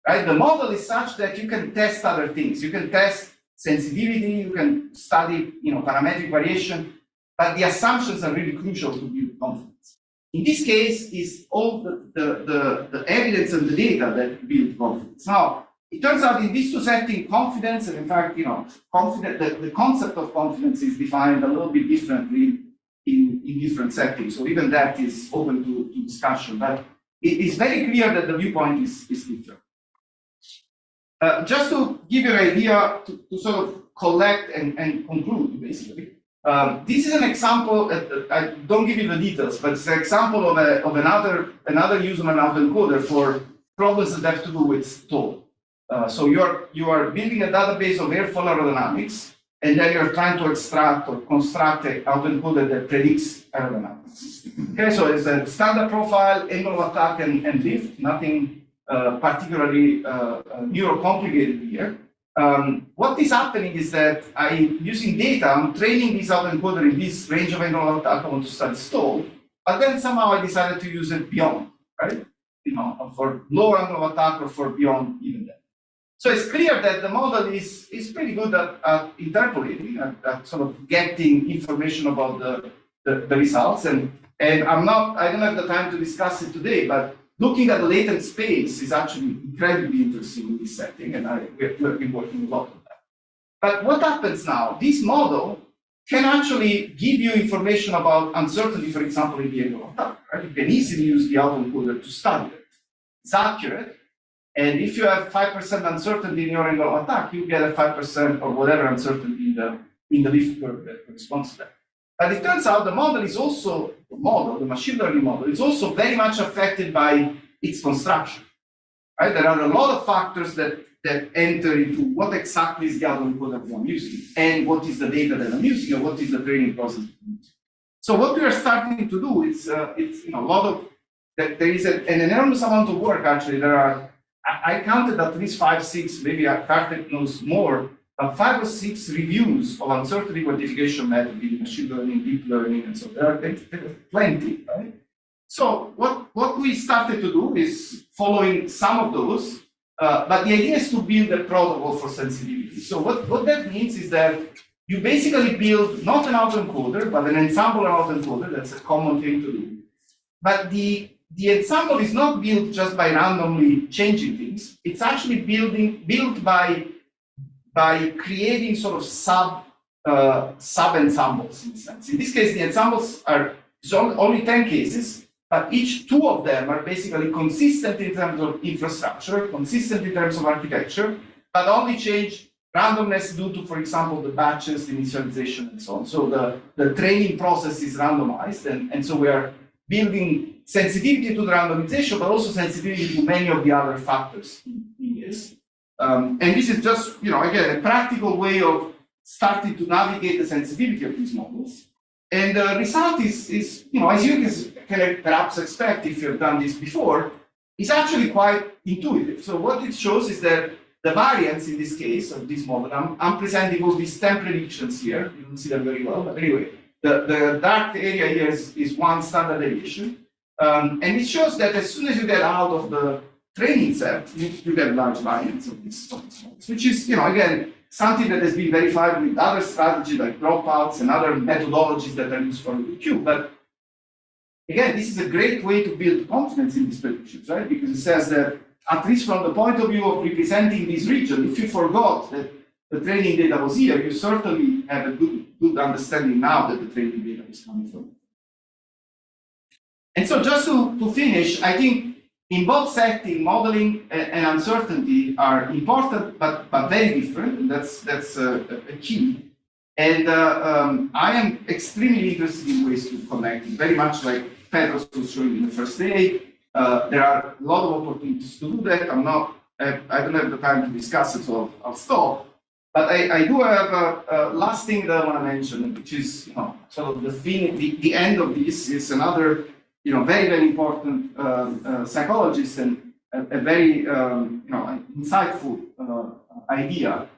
right? The model is such that you can test other things. You can test sensitivity, you can study, parametric variation, but the assumptions are really crucial to build confidence. In this case, is all the evidence and the data that build confidence. Now, it turns out in these two settings, confidence, and in fact, the concept of confidence is defined a little bit differently in different settings. So even that is open to discussion, but it is very clear that the viewpoint is different. Just to give you an idea, to sort of collect and conclude, basically. This is an example, I don't give you the details, but it's an example of another use of an autoencoder for problems that have to do with stall. So you are building a database of airflow aerodynamics, and then you're trying to extract or construct an autoencoder that predicts aerodynamics. Okay, so it's a standard profile, angle of attack, and lift, nothing particularly new or complicated here. What is happening is that using data, I'm training this autoencoder in this range of angle of attack. I want to study stall, but then somehow I decided to use it beyond, right? For low angle of attack or for beyond even that. So it's clear that the model is pretty good at interpolating, at sort of getting information about the results. And I don't have the time to discuss it today, but looking at the latent space is actually incredibly interesting in this setting, and we've been working a lot on that. But what happens now? This model can actually give you information about uncertainty, for example, in the angle of attack. Right? You can easily use the autoencoder to study it. It's accurate. And if you have 5% uncertainty in your angle of attack, you get a 5% or whatever uncertainty in the lift curve that corresponds to that. But it turns out the model is also, the machine learning model, is also very much affected by its construction. Right? There are a lot of factors that enter into what exactly is the autoencoder that I'm using, and what is the data that I'm using, or what is the training process that I'm using. So what we are starting to do is, a lot of, there is an enormous amount of work actually. I counted at least 5, 6, maybe Kartik knows more, 5 or 6 reviews of uncertainty quantification method in machine learning, deep learning, and so there are plenty, right? So what we started to do is following some of those, but the idea is to build a protocol for sensitivity. So what that means is that you basically build not an autoencoder, but an ensemble autoencoder. That's a common thing to do. But the ensemble is not built just by randomly changing things. It's actually built by creating sort of sub ensembles in a sense. In this case, the ensembles are only 10 cases, but each 2 of them are basically consistent in terms of infrastructure, consistent in terms of architecture, but only change randomness due to, for example, the batches, initialization, and so on. So the training process is randomized, and so we are building sensitivity to the randomization, but also sensitivity to many of the other factors in this. And this is just, again, a practical way of starting to navigate the sensitivity of these models. And the result is as you can perhaps expect if you've done this before, is actually quite intuitive. So what it shows is that the variance in this case of this model, I'm presenting all these 10 predictions here. You don't see them very well, but anyway, the dark area here is one standard deviation. And it shows that as soon as you get out of the training set, you get large variance of these models, which is, again, something that has been verified with other strategies like dropouts and other methodologies that are used for QQ. But again, this is a great way to build confidence in these predictions, right? Because it says that, at least from the point of view of representing this region, if you forgot that the training data was here, you certainly have a good understanding now that the training data is coming from. And so just to finish, I think in both setting, modeling and uncertainty are important, but very different, and that's a key. And I am extremely interested in ways to connect, very much like Petros was showing in the first day. There are a lot of opportunities to do that. I don't have the time to discuss it, so I'll stop. But I do have a last thing that I want to mention, which is sort of the end of this is another very, very important psychologist and a very insightful idea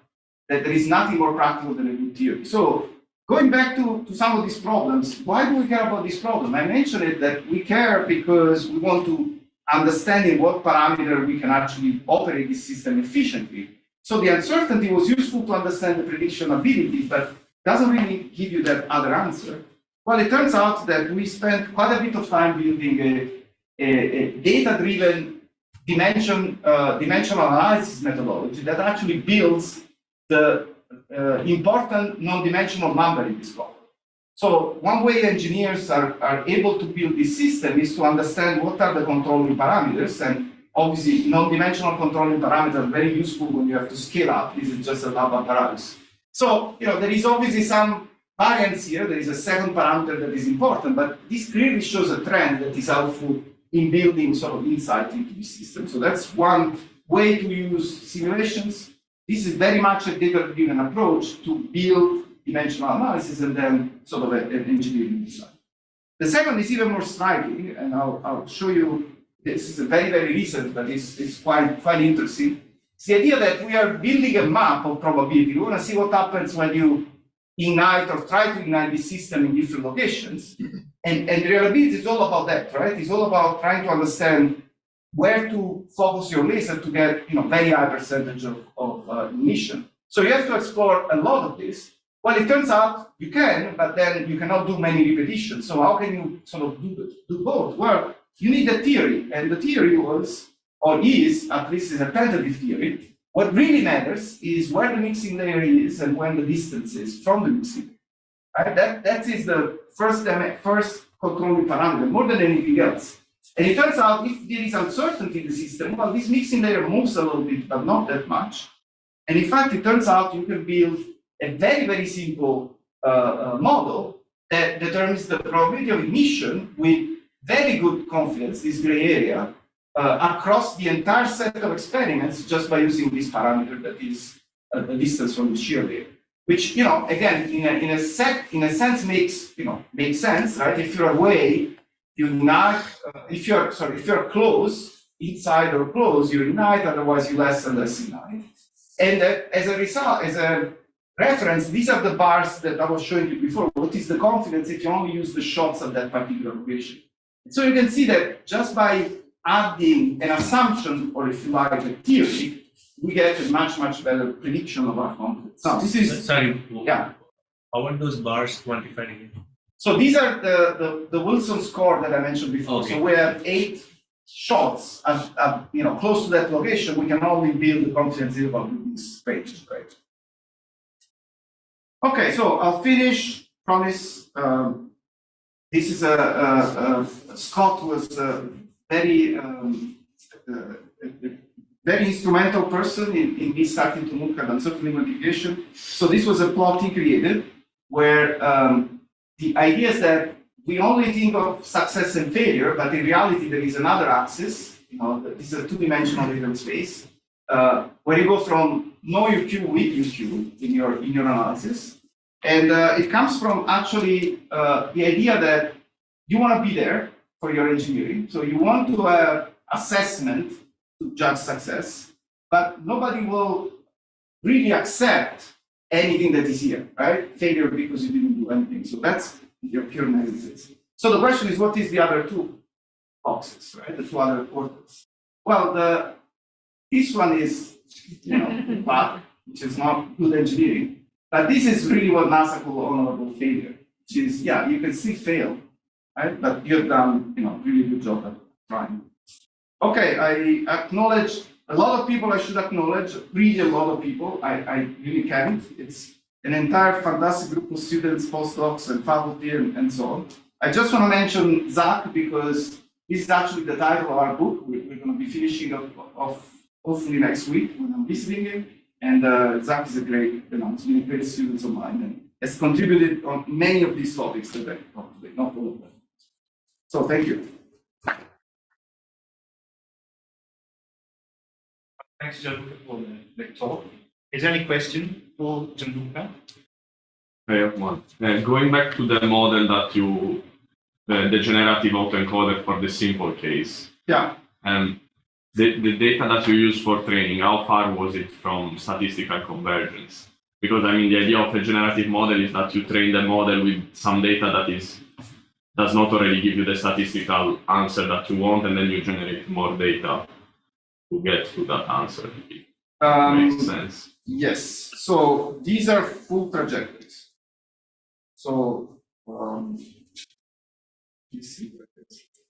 that there is nothing more practical than a good theory. So going back to some of these problems, why do we care about this problem? I mentioned it that we care because we want to understand in what parameter we can actually operate this system efficiently. So the uncertainty was useful to understand the prediction ability, but doesn't really give you that other answer. Well, it turns out that we spent quite a bit of time building a data-driven dimensional analysis methodology that actually builds the important non-dimensional number in this problem. So one way engineers are able to build this system is to understand what are the controlling parameters, and obviously non-dimensional controlling parameters are very useful when you have to scale up. This is just a lab apparatus. So there is obviously some variance here. There is a second parameter that is important, but this clearly shows a trend that is helpful in building sort of insight into the system. So that's one way to use simulations. This is very much a data-driven approach to build dimensional analysis and then sort of an engineering design. The second is even more striking, and I'll show you. This is a very, very recent, but it's quite interesting. It's the idea that we are building a map of probability. We want to see what happens when you ignite or try to ignite the system in different locations. And reliability is all about that, right? It's all about trying to understand where to focus your laser to get very high percentage of emission. So you have to explore a lot of this. Well, it turns out you can, but then you cannot do many repetitions. So how can you sort of do both? Well, you need a theory, and the theory was, or is, at least is a tentative theory. What really matters is where the mixing layer is and when the distance is from the mixing layer. Right? That is the first controlling parameter, more than anything else. And it turns out if there is uncertainty in the system, well, this mixing layer moves a little bit, but not that much. And in fact, it turns out you can build a very, very simple model that determines the probability of emission with very good confidence, this gray area, across the entire set of experiments just by using this parameter that is the distance from the shear layer. Which, again, in a sense makes sense, right? If you're away, you ignite. If you're close, inside or close, you ignite. Otherwise, you less and less ignite. And as a result, as a reference, these are the bars that I was showing you before. What is the confidence if you only use the shots at that particular location? So you can see that just by adding an assumption, or if you like, a theory, we get a much, much better prediction of our confidence. Now, this is yeah. How are those bars quantified again? So these are the Wilson score that I mentioned before. Okay. So we have 8 shots close to that location. We can only build the confidence interval with these ranges, right? Okay, so I'll finish. Promise. This is Scott was very very instrumental person in me starting to look at uncertainty multiplication. So this was a plot he created where the idea is that we only think of success and failure, but in reality there is another axis. This is a two-dimensional little space where you go from know your Q with your Q in your analysis, and it comes from actually the idea that you want to be there for your engineering. So you want to have assessment to judge success, but nobody will really accept anything that is here, right? Failure because you didn't do anything. So that's your pure analysis. So the question is, what is the other two boxes, right? The two other quarters. Well, this one is, bad, which is not good engineering, but this is really what NASA call honorable failure, which is, yeah, you can still fail, right? But you've done, really good job at trying. Okay, I acknowledge a lot of people I should acknowledge, really a lot of people, I really can't. It's an entire fantastic group of students, postdocs, and faculty, and so on. I just want to mention Zach because this is actually the title of our book. We're going to be finishing off hopefully next week when I'm visiting him. And Zach is a great, he's been a great student of mine and has contributed on many of these topics that I talked today, not all of them. So thank you. Thanks, Gianluca, for the talk. Is there any question for Gianluca? I have one. Going back to the model that you, the generative autoencoder for the simple case. Yeah. The data that you use for training, how far was it from statistical convergence? Because I mean, the idea of a generative model is that you train the model with some data that does not already give you the statistical answer that you want, and then you generate more data to get to that answer. Makes sense. Yes. So these are full trajectories. So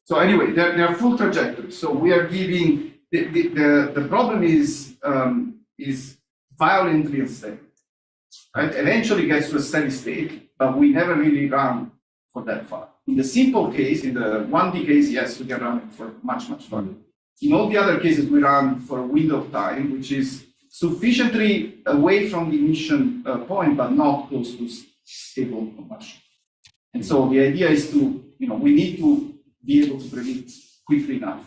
so anyway, they're full trajectories. So we are giving the problem is violently unstable. Right? Eventually gets to a steady state, but we never really run for that far. In the simple case, in the 1D case, yes, we can run it for much further. In all the other cases, we run for a window of time, which is sufficiently away from the emission point, but not close to stable combustion. And so the idea is to, we need to be able to predict quickly enough.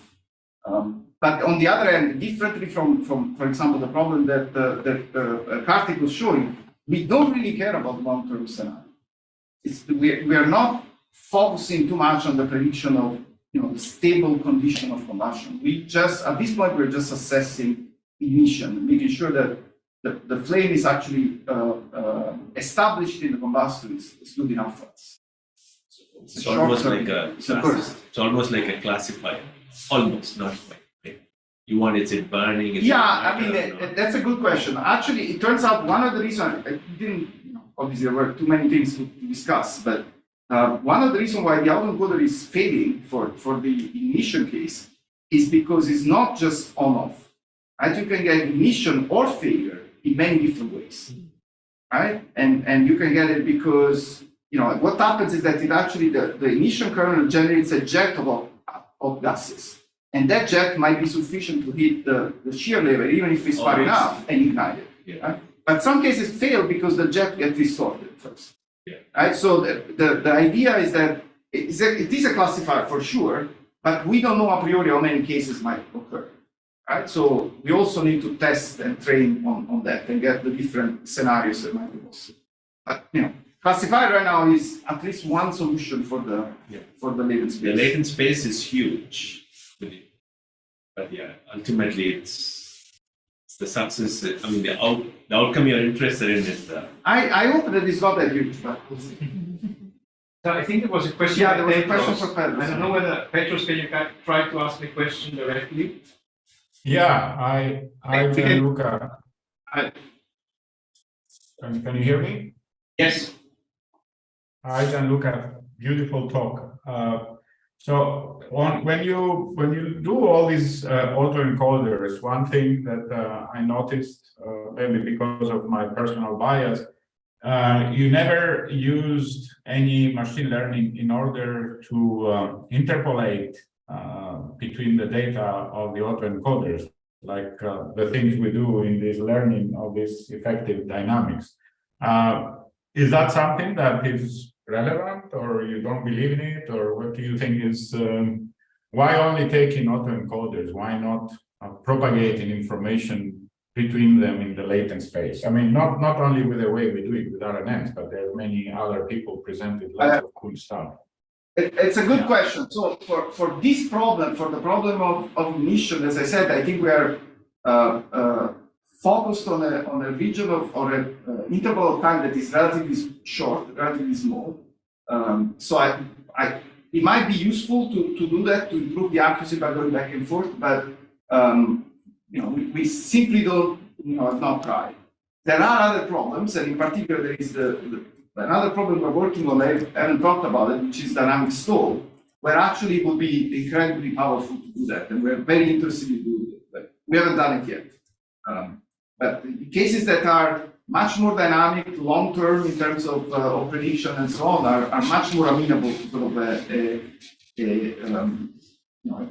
But on the other end, differently from for example, the problem that Kartik was showing, we don't really care about long-term scenario. We are not focusing too much on the prediction of the stable condition of combustion. We just, at this point, we're just assessing emission, making sure that the flame is actually established in the combustor is good enough for us. So it's almost like a classifier. Almost, not quite. You want it burning? I mean, that's a good question. Actually, it turns out one of the reasons, I didn't, obviously there were too many things to discuss, but one of the reasons why the autoencoder is failing for the emission case is because it's not just on-off. Right? You can get ignition or failure in many different ways. Right? And you can get it because, what happens is that it actually, the ignition kernel generates a jet of gases. And that jet might be sufficient to hit the shear level, even if it's far enough, and ignite it. Yeah. Right? But some cases fail because the jet gets distorted first. Yeah. Right? So the idea is that it is a classifier for sure, but we don't know a priori how many cases might occur. Right? So we also need to test and train on that and get the different scenarios that might be possible. But classifier right now is at least one solution for the latent space. The latent space is huge. But yeah, ultimately it's the success. I mean, the outcome you're interested in is the. I hope that it's not that huge, but we'll see. So I think there was a question. Yeah, there was a question for Petros. I don't know whether Petros, can you try to ask the question directly? Yeah, hi Gianluca. Can you hear me? Yes. Hi Gianluca, beautiful talk. So when you do all these autoencoders, one thing that I noticed, maybe because of my personal bias, you never used any machine learning in order to interpolate between the data of the autoencoders. the things we do in this learning of this effective dynamics. Is that something that is relevant, or you don't believe in it, or what do you think is, why only taking autoencoders? Why not propagating information between them in the latent space? I mean, not only with the way we do it with RNNs, but there are many other people presented lots of cool stuff. It's a good question. So for this problem, for the problem of emission, as I said, I think we are focused on a region of, or an interval of time that is relatively short, relatively small. So it might be useful to do that, to improve the accuracy by going back and forth, but we simply don't, have not tried. There are other problems, and in particular, there is another problem we're working on. I haven't talked about it, which is dynamic stall, where actually it would be incredibly powerful to do that, and we're very interested in doing it, but we haven't done it yet. But the cases that are much more dynamic, long-term in terms of prediction and so on, are much more amenable to sort of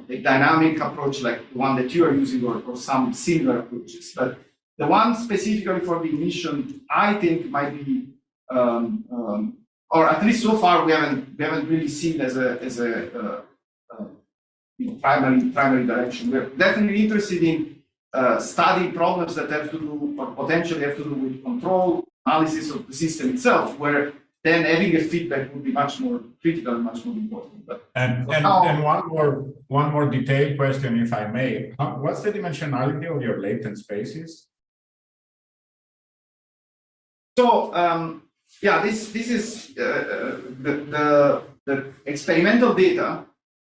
a dynamic approach like the one that you are using, or some similar approaches. But the one specifically for the emission, I think might be, or at least so far we haven't really seen as a primary direction. We're definitely interested in studying problems that have to do, or potentially have to do, with control analysis of the system itself, where then having a feedback would be much more critical and much more important. But and one more detailed question, if I may. What's the dimensionality of your latent spaces? So yeah, this is the experimental data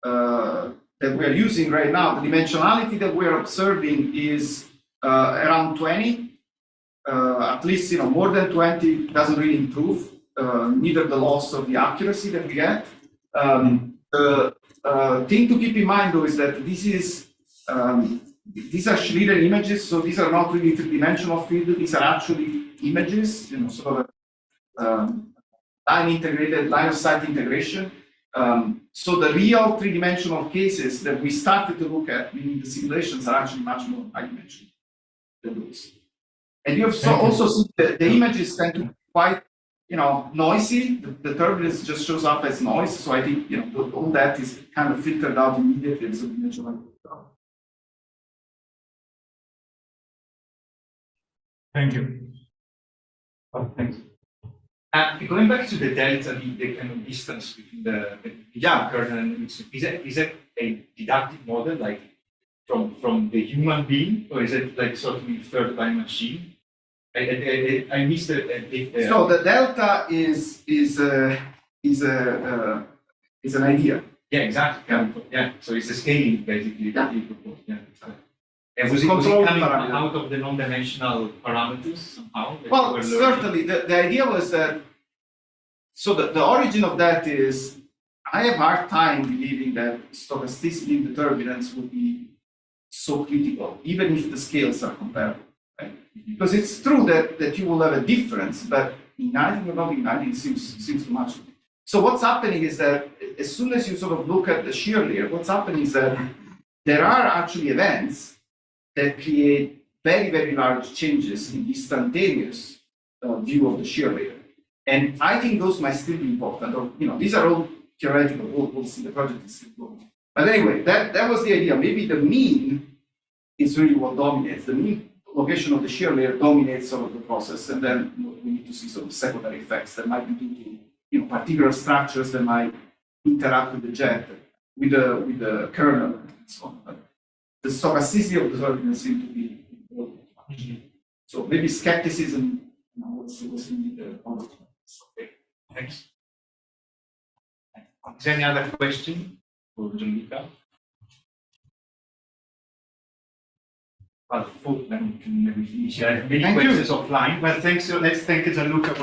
that we're using right now. The dimensionality that we're observing is around 20. At least more than 20 doesn't really improve neither the loss of the accuracy that we get. The thing to keep in mind though is that this is these are Schlieren images, so these are not really three-dimensional field. These are actually images, sort of line of sight integration. So the real three-dimensional cases that we started to look at, meaning the simulations, are actually much more high-dimensional than those. And you have also seen that the images tend to be quite, noisy. The turbulence just shows up as noise. So I think, all that is kind of filtered out immediately as a dimensional. Thank you. Oh, thanks. Going back to the delta, the kind of distance between the kernel, is it a deductive model, like from the human being, or is it like sort of inferred by machine? I missed a bit there. So the delta is an idea. Yeah, exactly. Yeah. So it's a scaling basically. Yeah. And was it coming out of the non-dimensional parameters somehow? Well, certainly. The idea was that, so the origin of that is, I have a hard time believing that stochasticity in the turbulence would be so critical, even if the scales are comparable. Right? Because it's true that you will have a difference, but igniting or not igniting seems too much. So what's happening is that as soon as you sort of look at the shear layer, what's happening is that there are actually events that create very, very large changes in the instantaneous view of the shear layer. And I think those might still be important. Or, these are all theoretical. We'll see, the project is still going. But anyway, that was the idea. Maybe the mean is really what dominates. The mean location of the shear layer dominates sort of the process. And then we need to see some secondary effects that might be due to particular structures that might interact with the jet, with the kernel, and so on. But the stochasticity of the turbulence seems to be important. So maybe skepticism was in the point. Okay, thanks. Is there any other question for Gianluca? Well, then we can maybe finish. Many questions offline. Well, thanks. Let's thank Gianluca.